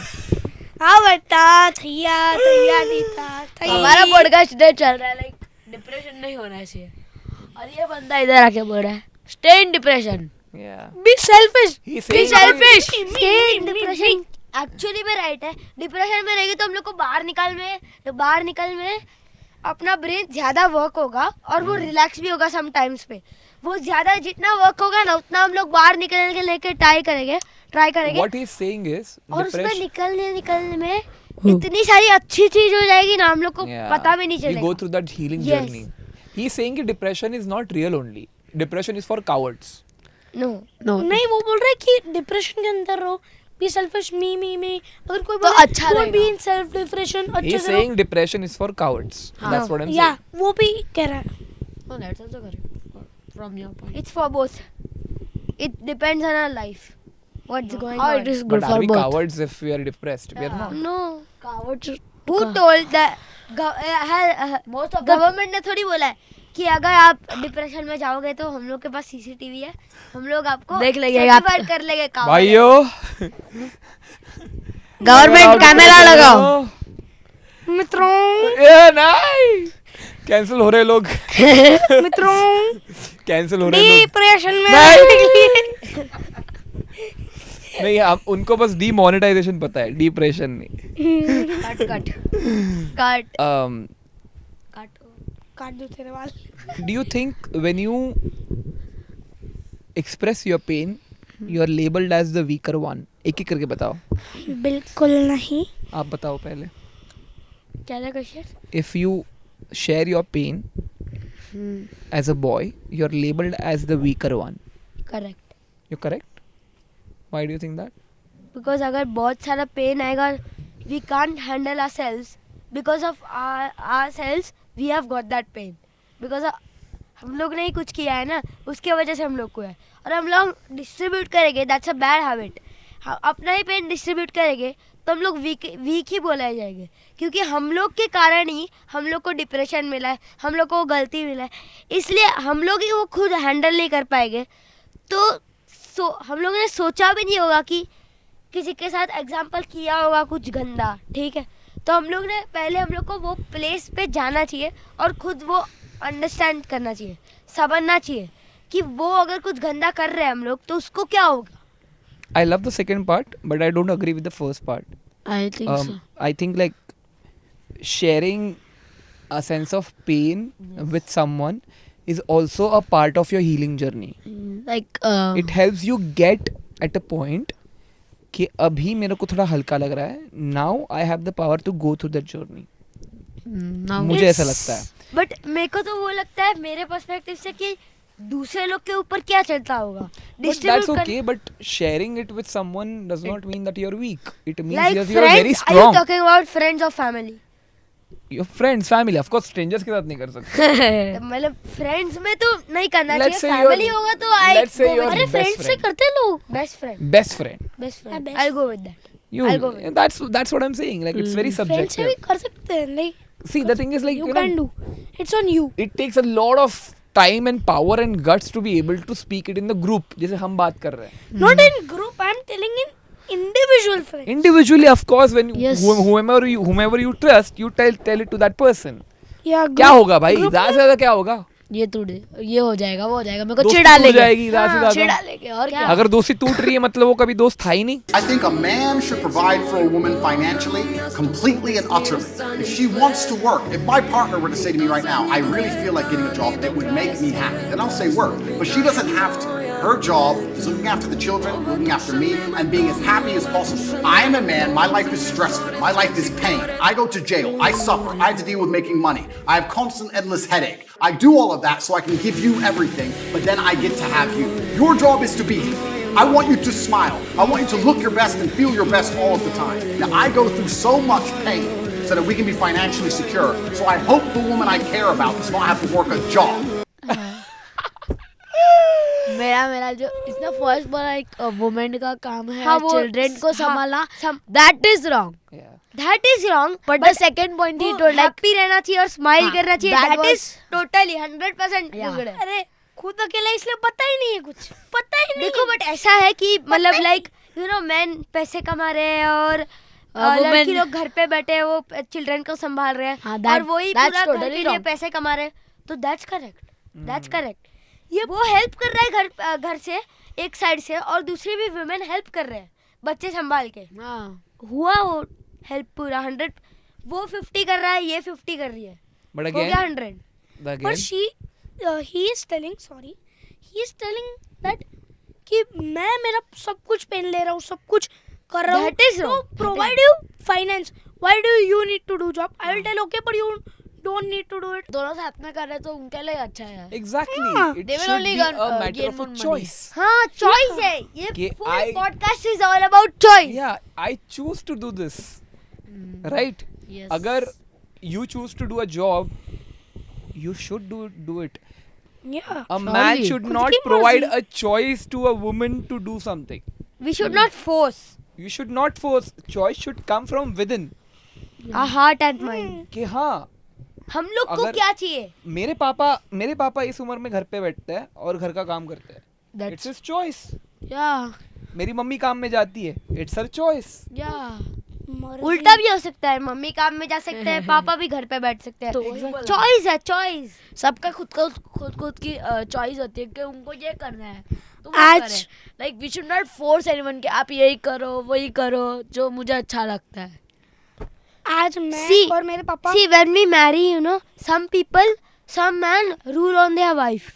C: हाँ बेटा थैया नहीं था.
E: हमारा पॉडकास्ट इधर चल रहा है लाइक डिप्रेशन नहीं होना चाहिए और ये बंदा इधर आके बोल रहा है stay in depression.
A: Yeah.
C: Be selfish.
A: He's
E: be
A: saying
E: selfish.
D: Depression actually में राइट है. डिप्रेशन में रहेगी तो हम लोग को बाहर निकल में अपना ब्रेन ज्यादा वर्क होगा और वो रिलैक्स भी होगा सम टाइम्स पे. वो ज्यादा जितना वर्क होगा ना उतना हम लोग बाहर निकलने के लेके ट्राई करेंगे
A: what he's saying is
D: और उसमें
A: depression.
D: निकलने में इतनी सारी अच्छी चीज हो जाएगी ना हम लोग को
A: Yeah.
D: पता भी नहीं
A: You go
D: चलेगा.
A: through that healing
D: Yes.
A: journey. He's saying that depression is not real only. Depression is for cowards.
D: No
E: no
C: नहीं वो बोल रहा है कि डिप्रेशन के अंदर रहो. Be selfish me. अगर कोई
E: तो
C: बोले
E: अच्छा
C: don't
E: रहेगा.
C: be in self depression अच्छे
A: He's
C: से रहो.
A: saying depression is for cowards. That's what I'm
C: या
A: saying.
C: वो भी कह रहा है.
E: Oh, that's also correct from your point.
D: It's for both. It depends on our life what's going
E: How
D: on.
E: it is
A: But
E: good
A: are
E: for
A: we
E: both.
A: cowards if we are depressed? We are not.
D: No
E: Cowards.
D: Who told that.
E: Most of the
D: government ने थोड़ी बोला है कि अगर आप depression में जाओगे तो हम लोग के पास सीसीटीवी है. हम लोग आपको
E: देख लेंगे आप-
D: certified कर लेंगे.
A: भाइयों
E: गवर्नमेंट कैमरा लगाओ.
C: मित्रों
A: नहीं कैंसिल हो रहे लोग.
C: मित्रों
A: कैंसिल हो रहे लोग.
C: डिप्रेशन में
A: नहीं.
C: रहने के लिए
A: नहीं आप उनको बस डीमोनेटाइजेशन पता है, डिप्रेशन नहीं.
D: कट
C: काट दो तेरे वाल.
A: Do you think when you express your pain, you are labeled as the weaker one? एक एक करके बताओ.
C: बिल्कुल नहीं.
A: आप बताओ पहले.
D: क्या था question?
A: If you share your pain as a boy, you are labeled as the weaker one.
D: Correct.
A: You're correct? Why do you think that?
D: Because अगर बहुत सारा पेन आएगा we can't handle our selves because of our selves we have got that pain because हम लोग ने ही कुछ किया है ना उसके वजह से हम लोग को है. और हम लोग डिस्ट्रीब्यूट करेंगे दैट्स अ बैड हैबिट. अपना ही पेन डिस्ट्रीब्यूट करेंगे तो हम लोग वीक ही बोले जाएंगे क्योंकि हम लोग के कारण ही हम लोग को डिप्रेशन मिला है. हम लोग को गलती मिला है इसलिए हम लोग ही वो खुद हैंडल नहीं कर पाएंगे. तो हम लोगों ने सोचा भी नहीं होगा कि किसी के साथ एग्जाम्पल किया होगा कुछ गंदा. ठीक है तो हम लोग ने पहले हम लोग को वो प्लेस पे जाना चाहिए और खुद वो अंडरस्टैंड करना चाहिए, समझना चाहिए कि वो अगर कुछ गंदा कर रहे हैं हम लोग तो उसको क्या होगा.
A: I love the second part, but I don't agree with the first part.
E: I think so.
A: I think like sharing a sense of pain with someone is also a part of your healing journey.
E: Like
A: It helps you get at a point कि अभी मेरे को थोड़ा हल्का लग रहा है. Now I have the power to go through that journey.
E: now
A: मुझे ऐसा लगता है.
D: बट मेरे को तो वो लगता है मेरे पर्सपेक्टिव से कि दूसरे लोग के ऊपर क्या चलता होगा.
A: But that's okay. But sharing it with someone does not mean that you're weak. It means
D: Like
A: you're very
D: friends, are you
A: strong.
D: talking about friends or family?
A: Your friends, family, of course, strangers के साथ नहीं कर सकते.
D: मतलब friends में तो नहीं करना
A: Let's
D: चाहिए.
A: say
D: फैमिली
A: you're-
D: होगा तो आई
A: let's say you're
C: अरे
A: best
C: फ्रेंड से
A: friend.
C: करते हैं लोग.
D: Best friend.
A: Best friend.
D: Best friend.
C: best
D: I go with that.
A: You.
D: I'll go with
A: That's what I'm saying. Like it's very
C: friend से भी
A: subjective.
C: कर सकते हैं. नहीं
A: See, the thing is like
C: you can do. It's on you.
A: it takes a lot of time and power and guts to be able to speak it in the group. जैसे हम बात कर रहे हैं.
C: Not in group. I'm telling in individual friends.
A: Individually, of course, when you,
E: Yes.
A: whomever you trust, you tell it to that person.
C: Yeah.
A: क्या होगा भाई?
C: group
A: ज़्यादा से ज़्यादा क्या होगा?
E: ये टूट ये हो जाएगा वो हो जाएगा मेरे को
A: दोस्ती
E: चिढ़ा
A: टूट
E: लेंगे
A: जाएगी ज्यादा से ज्यादा।
E: चिढ़ा लेंगे और क्या
A: अगर दोस्ती टूट रही है मतलब वो कभी दोस्त था ही नहीं।
F: I think a man should provide for a woman financially, completely and utterly. If she wants to work, if my partner were to say to me right now, I really feel like getting a job that would make me happy, then I'll say work. But she doesn't have to. Her job is looking after the children, looking after me, and being as happy as possible. I am a man, my life is stressful, my life is pain. I go to jail, I suffer, I have to deal with making money. I have constant endless headache. I do all of that so I can give you everything, but then I get to have you. Your job is to be here. I want you to smile. I want you to look your best and feel your best all of the time. Now, I go through so much pain so that we can be financially secure. So I hope the woman I care about does not have to work a job.
E: मेरा जो इसमें first बोला एक women का काम है
D: हाँ, वो
E: चिल्ड्रन को
D: हाँ,
E: संभालना that is wrong
D: That is wrong.
E: But the second point he told like
D: happy रहना चाहिए और स्माइल
E: हाँ,
D: करना चाहिए.
E: that
D: That
E: was-
D: is totally 100%
E: Yeah.
D: good है.
C: अरे खुद अकेला इसलिए पता ही नहीं है कुछ, पता ही नहीं
D: देखो बट ऐसा है कि मतलब लाइक यू नो मैन पैसे कमा रहे हैं और
E: women-
D: लड़की लोग घर पे बैठे हैं, वो चिल्ड्रन को संभाल रहे हैं
E: हाँ, that-
D: और वही
E: that's
D: पूरा घर
E: totally
D: के लिए
E: wrong.
D: पैसे कमा रहे हैं. तो दैट्स करेक्ट. ये वो हेल्प कर रहा है घर से एक साइड से और दूसरी भी वुमेन हेल्प कर रहे हैं बच्चे संभाल के. हुआ वो हेल्प पूरा 100. वो 50 कर रहा है, ये 50 कर रही है,
A: बट
D: हो गया
A: अगेन
D: 100.
C: पर he is telling that कि मैं मेरा सब कुछ पेन ले रहा हूँ, सब कुछ कर रहा हूँ,
D: That is
C: तो
D: wrong.
C: provide you finance. Why do you need to do job? I will tell okay, but you don't need to do it.
E: दोनों साथ में कर रहे तो उनके लिए अच्छा है
A: exactly it
E: They will
A: should
E: only
A: be
E: gain,
A: a matter
E: gain
A: of
E: more
A: a
E: money.
A: Choice.
D: हाँ चॉइस है ये
A: कि
D: full
A: I-
D: podcast is all about choice.
A: Yeah, I choose to do this. Right?
E: Yes.
A: अगर you choose to do a job, you should do it.
C: Yeah.
A: A man
E: Surely.
A: should
C: खुद
A: not
C: की
A: provide
C: मर्जी.
A: a choice to a woman to do something.
D: We should not force
A: You should not force. Choice should come from within.
D: Our heart and mind.
A: कि हाँ
D: हम लोग को
A: अगर-
D: क्या चाहिए?
A: मेरे पापा इस उम्र में घर पे बैठते हैं और घर का काम करते हैं.
E: That's-
A: It's his choice.
E: या
A: मेरी मम्मी काम में जाती है. It's her choice.
E: या
D: उल्टा भी हो सकता है, मम्मी काम में जा सकते हैं, पापा भी घर पे बैठ सकते हैं.
E: तो वही बोला।
D: चॉइस है चॉइस.
E: सबका खुद की चॉइस होती है कि उनको ये करना है तो
C: आज-
E: like we should not force anyone कि आप यही करो वही करो जो मुझे अच्छा लगता है.
C: आज मैं
D: See-
C: और मेरे पापा
D: See, when we marry, you know, some man rule on their wife.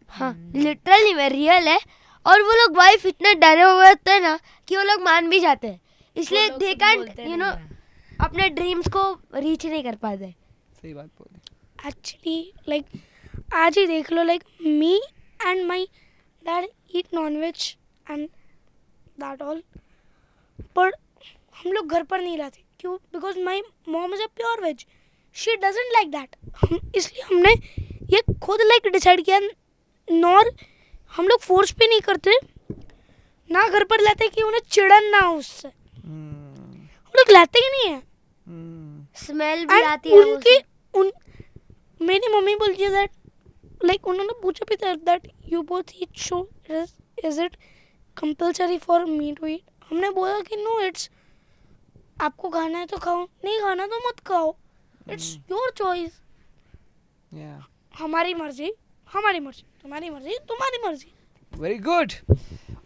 D: हाँ, लिटरली में रियल है. और वो लोग वाइफ इतने डरे हुए होते हैं ना कि वो लोग मान भी जाते हैं, इसलिए
E: लोग
D: दे
E: कुछ
D: कैंट
E: बोलते
D: यू
E: नहीं
D: नो
E: हैं.
D: अपने ड्रीम्स को रीच नहीं कर पाते.
A: सही बात बोली.
C: एक्चुअली लाइक आज ही देख लो, like me and my dad eat non veg and that all, पर हम लोग घर पर नहीं लाते. क्यों? Because my mom is a pure veg, she doesn't like that. इसलिए हमने ये खुद लाइक डिसाइड किया. नॉर हम लोग फोर्स पे नहीं करते, ना घर पर लाते कि उन्हें चिड़न ना हो उससे. हम लोग लाते ही नहीं है.
D: स्मेल भी
C: And
D: आती है वो
C: उनकी
D: से.
C: उन मेरी मम्मी बोलती है दैट लाइक उन्होंने पूछा भी था that you both eat show is it compulsory for me to eat. हमने बोला कि नो, इट्स आपको खाना है तो खाओ, नहीं खाना तो मत खाओ, इट्स योर चॉइस.
A: Yeah.
C: हमारी मर्जी, तुम्हारी मर्जी, तुम्हारी मर्जी.
A: Very good.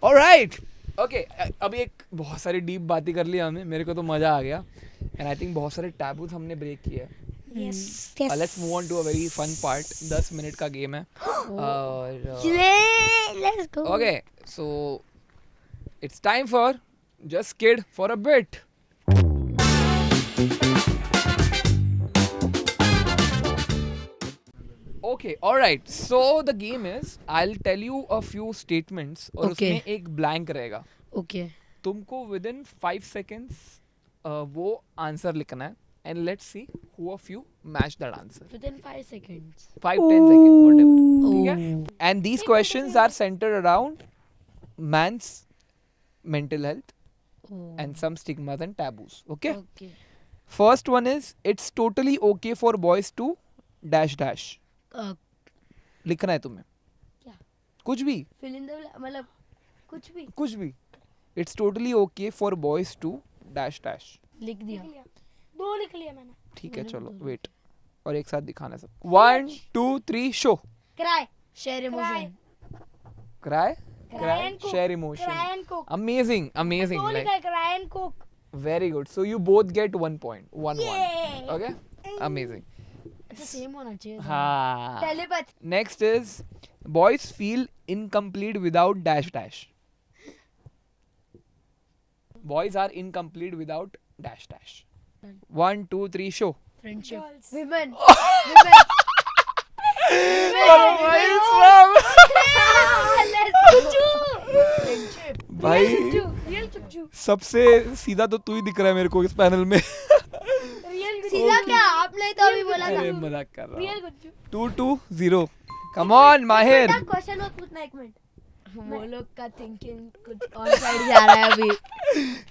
A: ऑलराइट. ओके, अभी एक बहुत सारी डीप बातें कर ली हमने. मेरे को तो मजा आ गया. एंड आई थिंक बहुत सारे टैबूज हमने ब्रेक किए.
C: Yes
A: let's move on to a very fun part. 10 minute का गेम है. और
D: Let's go.
A: Okay, so it's time for just kid for a bit. Okay, alright. So the game is, I'll tell you a few statements और
E: Okay.
A: उसमें एक blank रहेगा.
E: Okay
A: तुमको within 5 seconds वो answer लिखना है. And let's see who of you match that answer.
E: Within 5 seconds
A: 5-10 seconds, whatever. ठीक है? And these questions are centered around man's mental health and some stigmas and taboos. Okay?
E: Okay
A: First one is, it's totally okay for boys to dash dash. लिखना है तुम्हें.
D: क्या?
A: कुछ भी.
D: Fill in the मतलब कुछ भी.
A: It's totally okay for boys to dash dash.
E: लिख दिया.
C: दो लिख लिया मैंने.
A: ठीक है, चलो वेट. और एक साथ दिखाना सब. 1 2 3 show.
D: Cry.
E: Share emotion.
A: Cry,
C: and cook.
A: share emotion.
C: Cry and cook.
A: Amazing.
C: तो
A: Like,
C: लिखा है cry and cook.
A: very good. So you both get 1 point. 1-1.
C: Yay.
A: Okay. Amazing.
E: It's the same होना चाहिए.
A: हाँ.
D: Telepath.
A: Next is boys feel incomplete without dash dash. Boys are incomplete without dash dash. 1, 2, 3, show.
E: Friendship.
C: Girls.
D: Women.
A: भाई
C: Real chuchu.
A: सबसे सीधा तो तू ही दिख रहा है मेरे को इस पैनल में.
C: Real chuchu.
D: सीधा क्या आपने तो अभी बोला था.
A: अरे मजाक कर रहा
C: Real
A: हूँ.
C: chuchu.
A: 2-2-0. Come on माहिर.
D: बेटा क्वेश्चन मत पूछना 1 मिनट.
E: वो लोग का थिंकिंग कुछ और साइड जा रहा है अभी.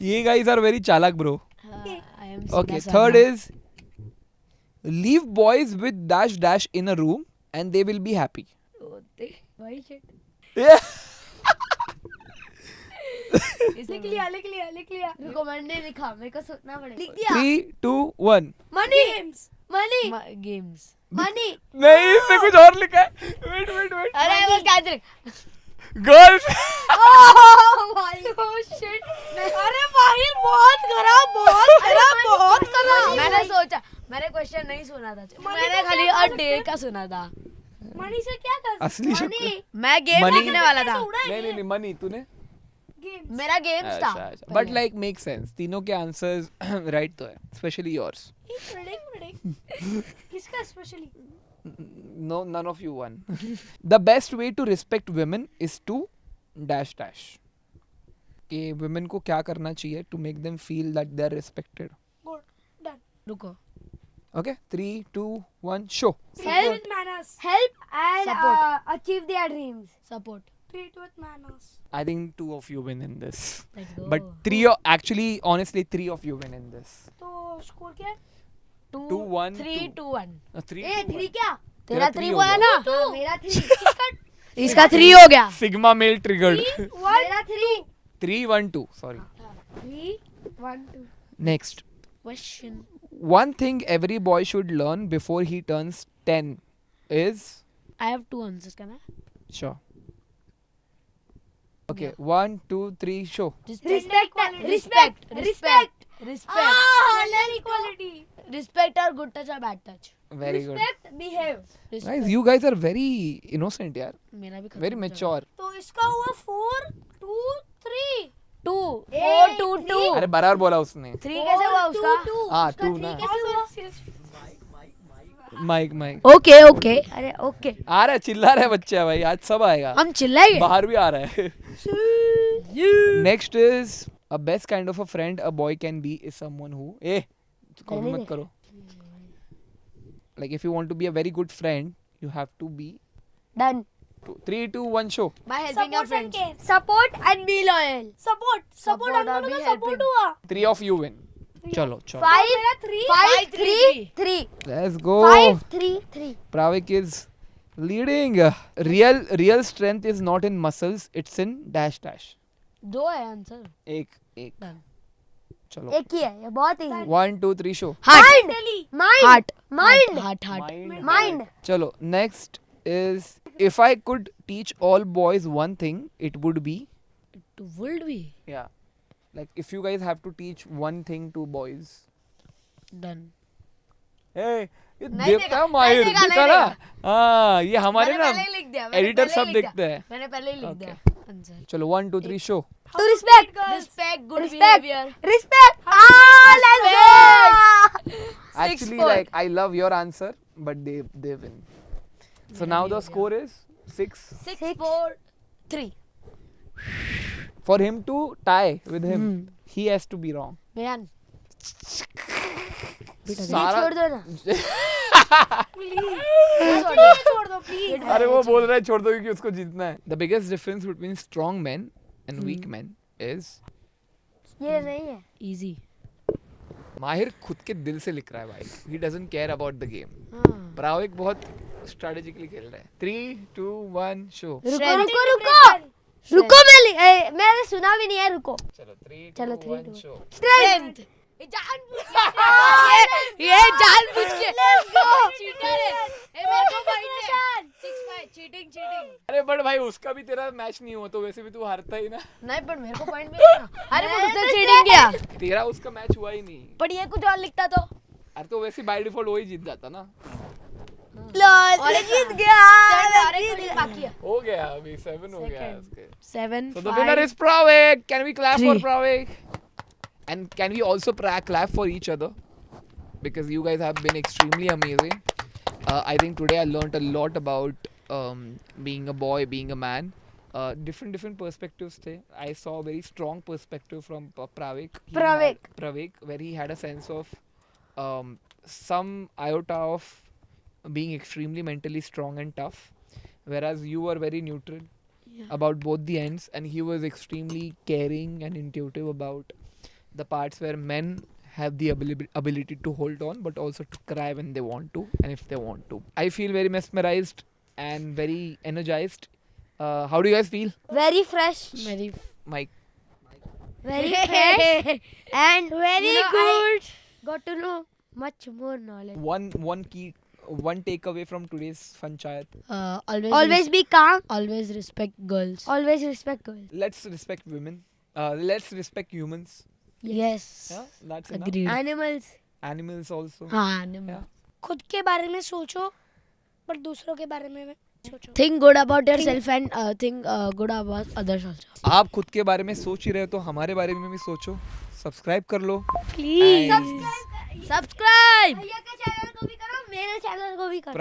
A: ये guys are very चालाक bro.
E: I am
A: Okay, third is leave boys with dash dash in a room and they will be happy.
E: Why shit?
A: Yeah.
C: लिख लिया.
D: रुको मैंने लिखा मेरे को सोचना पड़ेगा. लिख दिया.
A: 3, 2, 1.
D: Money.
C: Games.
D: Money.
E: Games.
D: Money.
A: नहीं इसने कुछ और लिखा है. Wait.
E: अरे वो cancel.
A: Girls.
D: Oh my.
C: Oh shit. अरे माहिर बहुत खराब.
E: मैंने क्वेश्चन नहीं सुना था.
C: Money
E: मैंने
C: को
E: खाली
C: क्या
E: और
C: कर
E: डे
C: सकते
E: का सुना था.
C: मनी से क्या कर
A: असली शक्ल.
E: मैं गेम
A: Money-
E: लिखने वाला था.
A: नहीं मनी तूने.
C: गेम्स.
E: मेरा गेम्स था.
A: But like make sense. तीनों के आंसर्स राइट तो है. Specially yours.
C: किसका specially?
A: No, none of you won. The best way to respect women is to dash dash. कि women को क्या करना चाहिए to make them feel that they are respected.
C: Good. Done.
E: रुको.
A: Okay, 3, 2, 1, show.
C: Treat with manners.
D: Help and
E: Support.
D: achieve their dreams.
E: Support.
C: Treat with manners.
A: I think 2 of you win in this.
E: Let's go.
A: But actually, honestly, 3 of you win in this.
C: तो score क्या है?
A: 2, 1,
E: 3, 2, 1.
A: 3,
D: ए 3 क्या?
E: तेरा
A: three
E: 3
A: हो
E: हुआ है
A: गया.
E: ना.
D: हाँ, मेरा 3.
E: इसका 3 हो गया.
A: Sigma male triggered.
D: मेरा 3.
A: 3, 1, 2. Sorry.
D: 3, 1, 2.
A: Next.
E: Question.
A: One thing every boy should learn before he turns 10 is.
E: I have 2 answers. Can I?
A: Sure. Okay, 1, 2, 3, show.
D: Respect.
C: Equality.
E: Respect और good touch और bad touch.
A: Very good.
D: Respect, behave.
A: Guys, you guys are very innocent, yaar.
E: मेरा भी
A: Very mature.
C: तो इसका हुआ 4, 2, 3.
E: 2. 4, 2, 2.
A: अरे बराबर बोला उसने.
E: 3 कैसे हुआ उसका?
A: हाँ 2 ना. माइक.
E: Okay.
D: अरे ओके.
A: आ रहा है, चिल्ला रहा है बच्चा भाई. आज सब आएगा.
E: हम चिल्लाएंगे.
A: बाहर भी आ रहा है. Next is a best kind of a friend a boy can be is someone who. Copy मत करो. Like if you want to be a very good friend, you have to be.
D: Done.
A: 3, 2, 1, show.
E: By helping our
C: Support and
E: friends.
C: care.
D: Support and be loyal.
C: Support हम
E: और
C: दोनों
E: भी
C: का support
E: helping.
C: हुआ.
A: 3 of you win. चलो.
D: 5,
C: मेरा 3.
D: 5, 3, 3.
A: Let's go.
D: 5, 3, 3.
A: Pravik is leading. Real strength is not in muscles, it's in dash dash.
E: 2 है answer.
A: एक.
E: Done.
A: चलो.
D: एक ही है ये बहुत ही.
A: 1, 2, 3, show.
E: Heart.
D: Mind.
A: Mind. चलो. Next is if I could teach all boys one thing, it would be.
E: To would be.
A: Yeah. Like if you guys have to teach one thing to boys.
E: Done.
A: Hey, ये
E: नहीं
A: देखता
E: देखा,
A: है माहिर.
E: नहीं देखा,
A: देखा
E: नहीं
A: ना. हाँ ये हमारे
E: मैंने
A: ना
E: पहले ही लिख दिया.
A: एडिटर सब देखते हैं.
E: मैंने पहले ही लिख
A: Okay.
E: दिया आंसर.
A: चलो 1, 2, 3, show.
D: To respect.
E: Respect, good
D: Respect.
E: behavior.
D: Respect. Let's go.
A: Actually,
E: 6-4.
A: like I love your answer, but they win. So now the score is 6.
E: 6, 4, 3.
A: For him to tie with him, he has to be wrong.
E: Man.
A: सारा
D: छोड़ दो ना.
C: छोड़ दो please.
A: अरे वो बोल रहा है छोड़ दो क्योंकि उसको जीतना है. The biggest difference between strong men and weak men is.
D: ये नहीं है.
E: Easy.
A: माहिर खुद के दिल से लिख रहा है भाई. He doesn't care about the game.
E: हाँ.
A: प्राविक बहुत strategically खेल रहा है. 3, 2, 1, show.
D: रुको मैंने सुना भी नहीं है. रुको.
A: चलो 3,
D: चलो,
A: 2,
D: 3,
A: 1, show.
D: Strength.
E: ये जानबूझ के चीटर है। ए मेरे को पॉइंट है 6-5 चीटिंग।
A: अरे बट भाई उसका भी तेरा मैच नहीं हुआ तो वैसे भी तू हारता ही ना।
E: नहीं पर मेरे को पॉइंट मिला। अरे वो उसने चीटिंग किया।
A: तेरा उसका मैच हुआ ही नहीं।
E: पर ये कुछ और लिखता तो।
A: अरे तो वैसे बाय डिफॉल्ट वही जीत जाता ना।
B: लॉल जीत गया।
E: बाकी है
A: हो गया अभी 7 हो गया उसके।
E: 7
A: So the winner is Pravik. Can we clap for Pravik? And can we also clap for each other? Because you guys have been extremely amazing. I think today I learned a lot about being a boy, being a man. Different perspectives the. I saw a very strong perspective from Pravik. Pravik, where he had a sense of some iota of being extremely mentally strong and tough, whereas you were very neutral about both the ends, and he was extremely caring and intuitive about the parts where men have the ability to hold on but also to cry when they want to and if they want to. I feel very mesmerized and very energized. How do you guys feel?
D: Very fresh,
E: मेरी
A: Mike?
D: very fresh, and
B: Very
D: you know,
B: good.
D: I got to know much more knowledge.
A: One takeaway from today's Panchayat.
D: Always be calm.
E: always respect girls.
D: Always respect girls.
A: Let's respect women. Let's respect humans.
D: Yes.
A: Yeah, that's enough.
E: Agreed.
D: Animals.
A: Animals also.
E: हाँ animal.
A: Yeah.
C: खुद के बारे में सोचो पर दूसरों के बारे में सोचो.
E: Think good about yourself and think good about others also.
A: आप खुद के बारे में सोच ही रहे हो तो हमारे बारे में भी सोचो. सब्सक्राइब कर लो.
C: Please.
E: Subscribe.
D: भैया के चैनल को भी करो, मेरे चैनल को भी करो.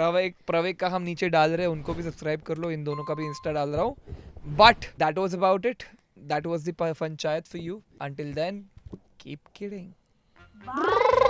A: प्रवेक का हम नीचे डाल रहे हैं, उनको भी सब्सक्राइब कर लो. इन दोनों का भी इंस्टा डाल रहा हूँ. But that was about it. That was the Panchayat for you. Until then, keep kidding.
D: Bye.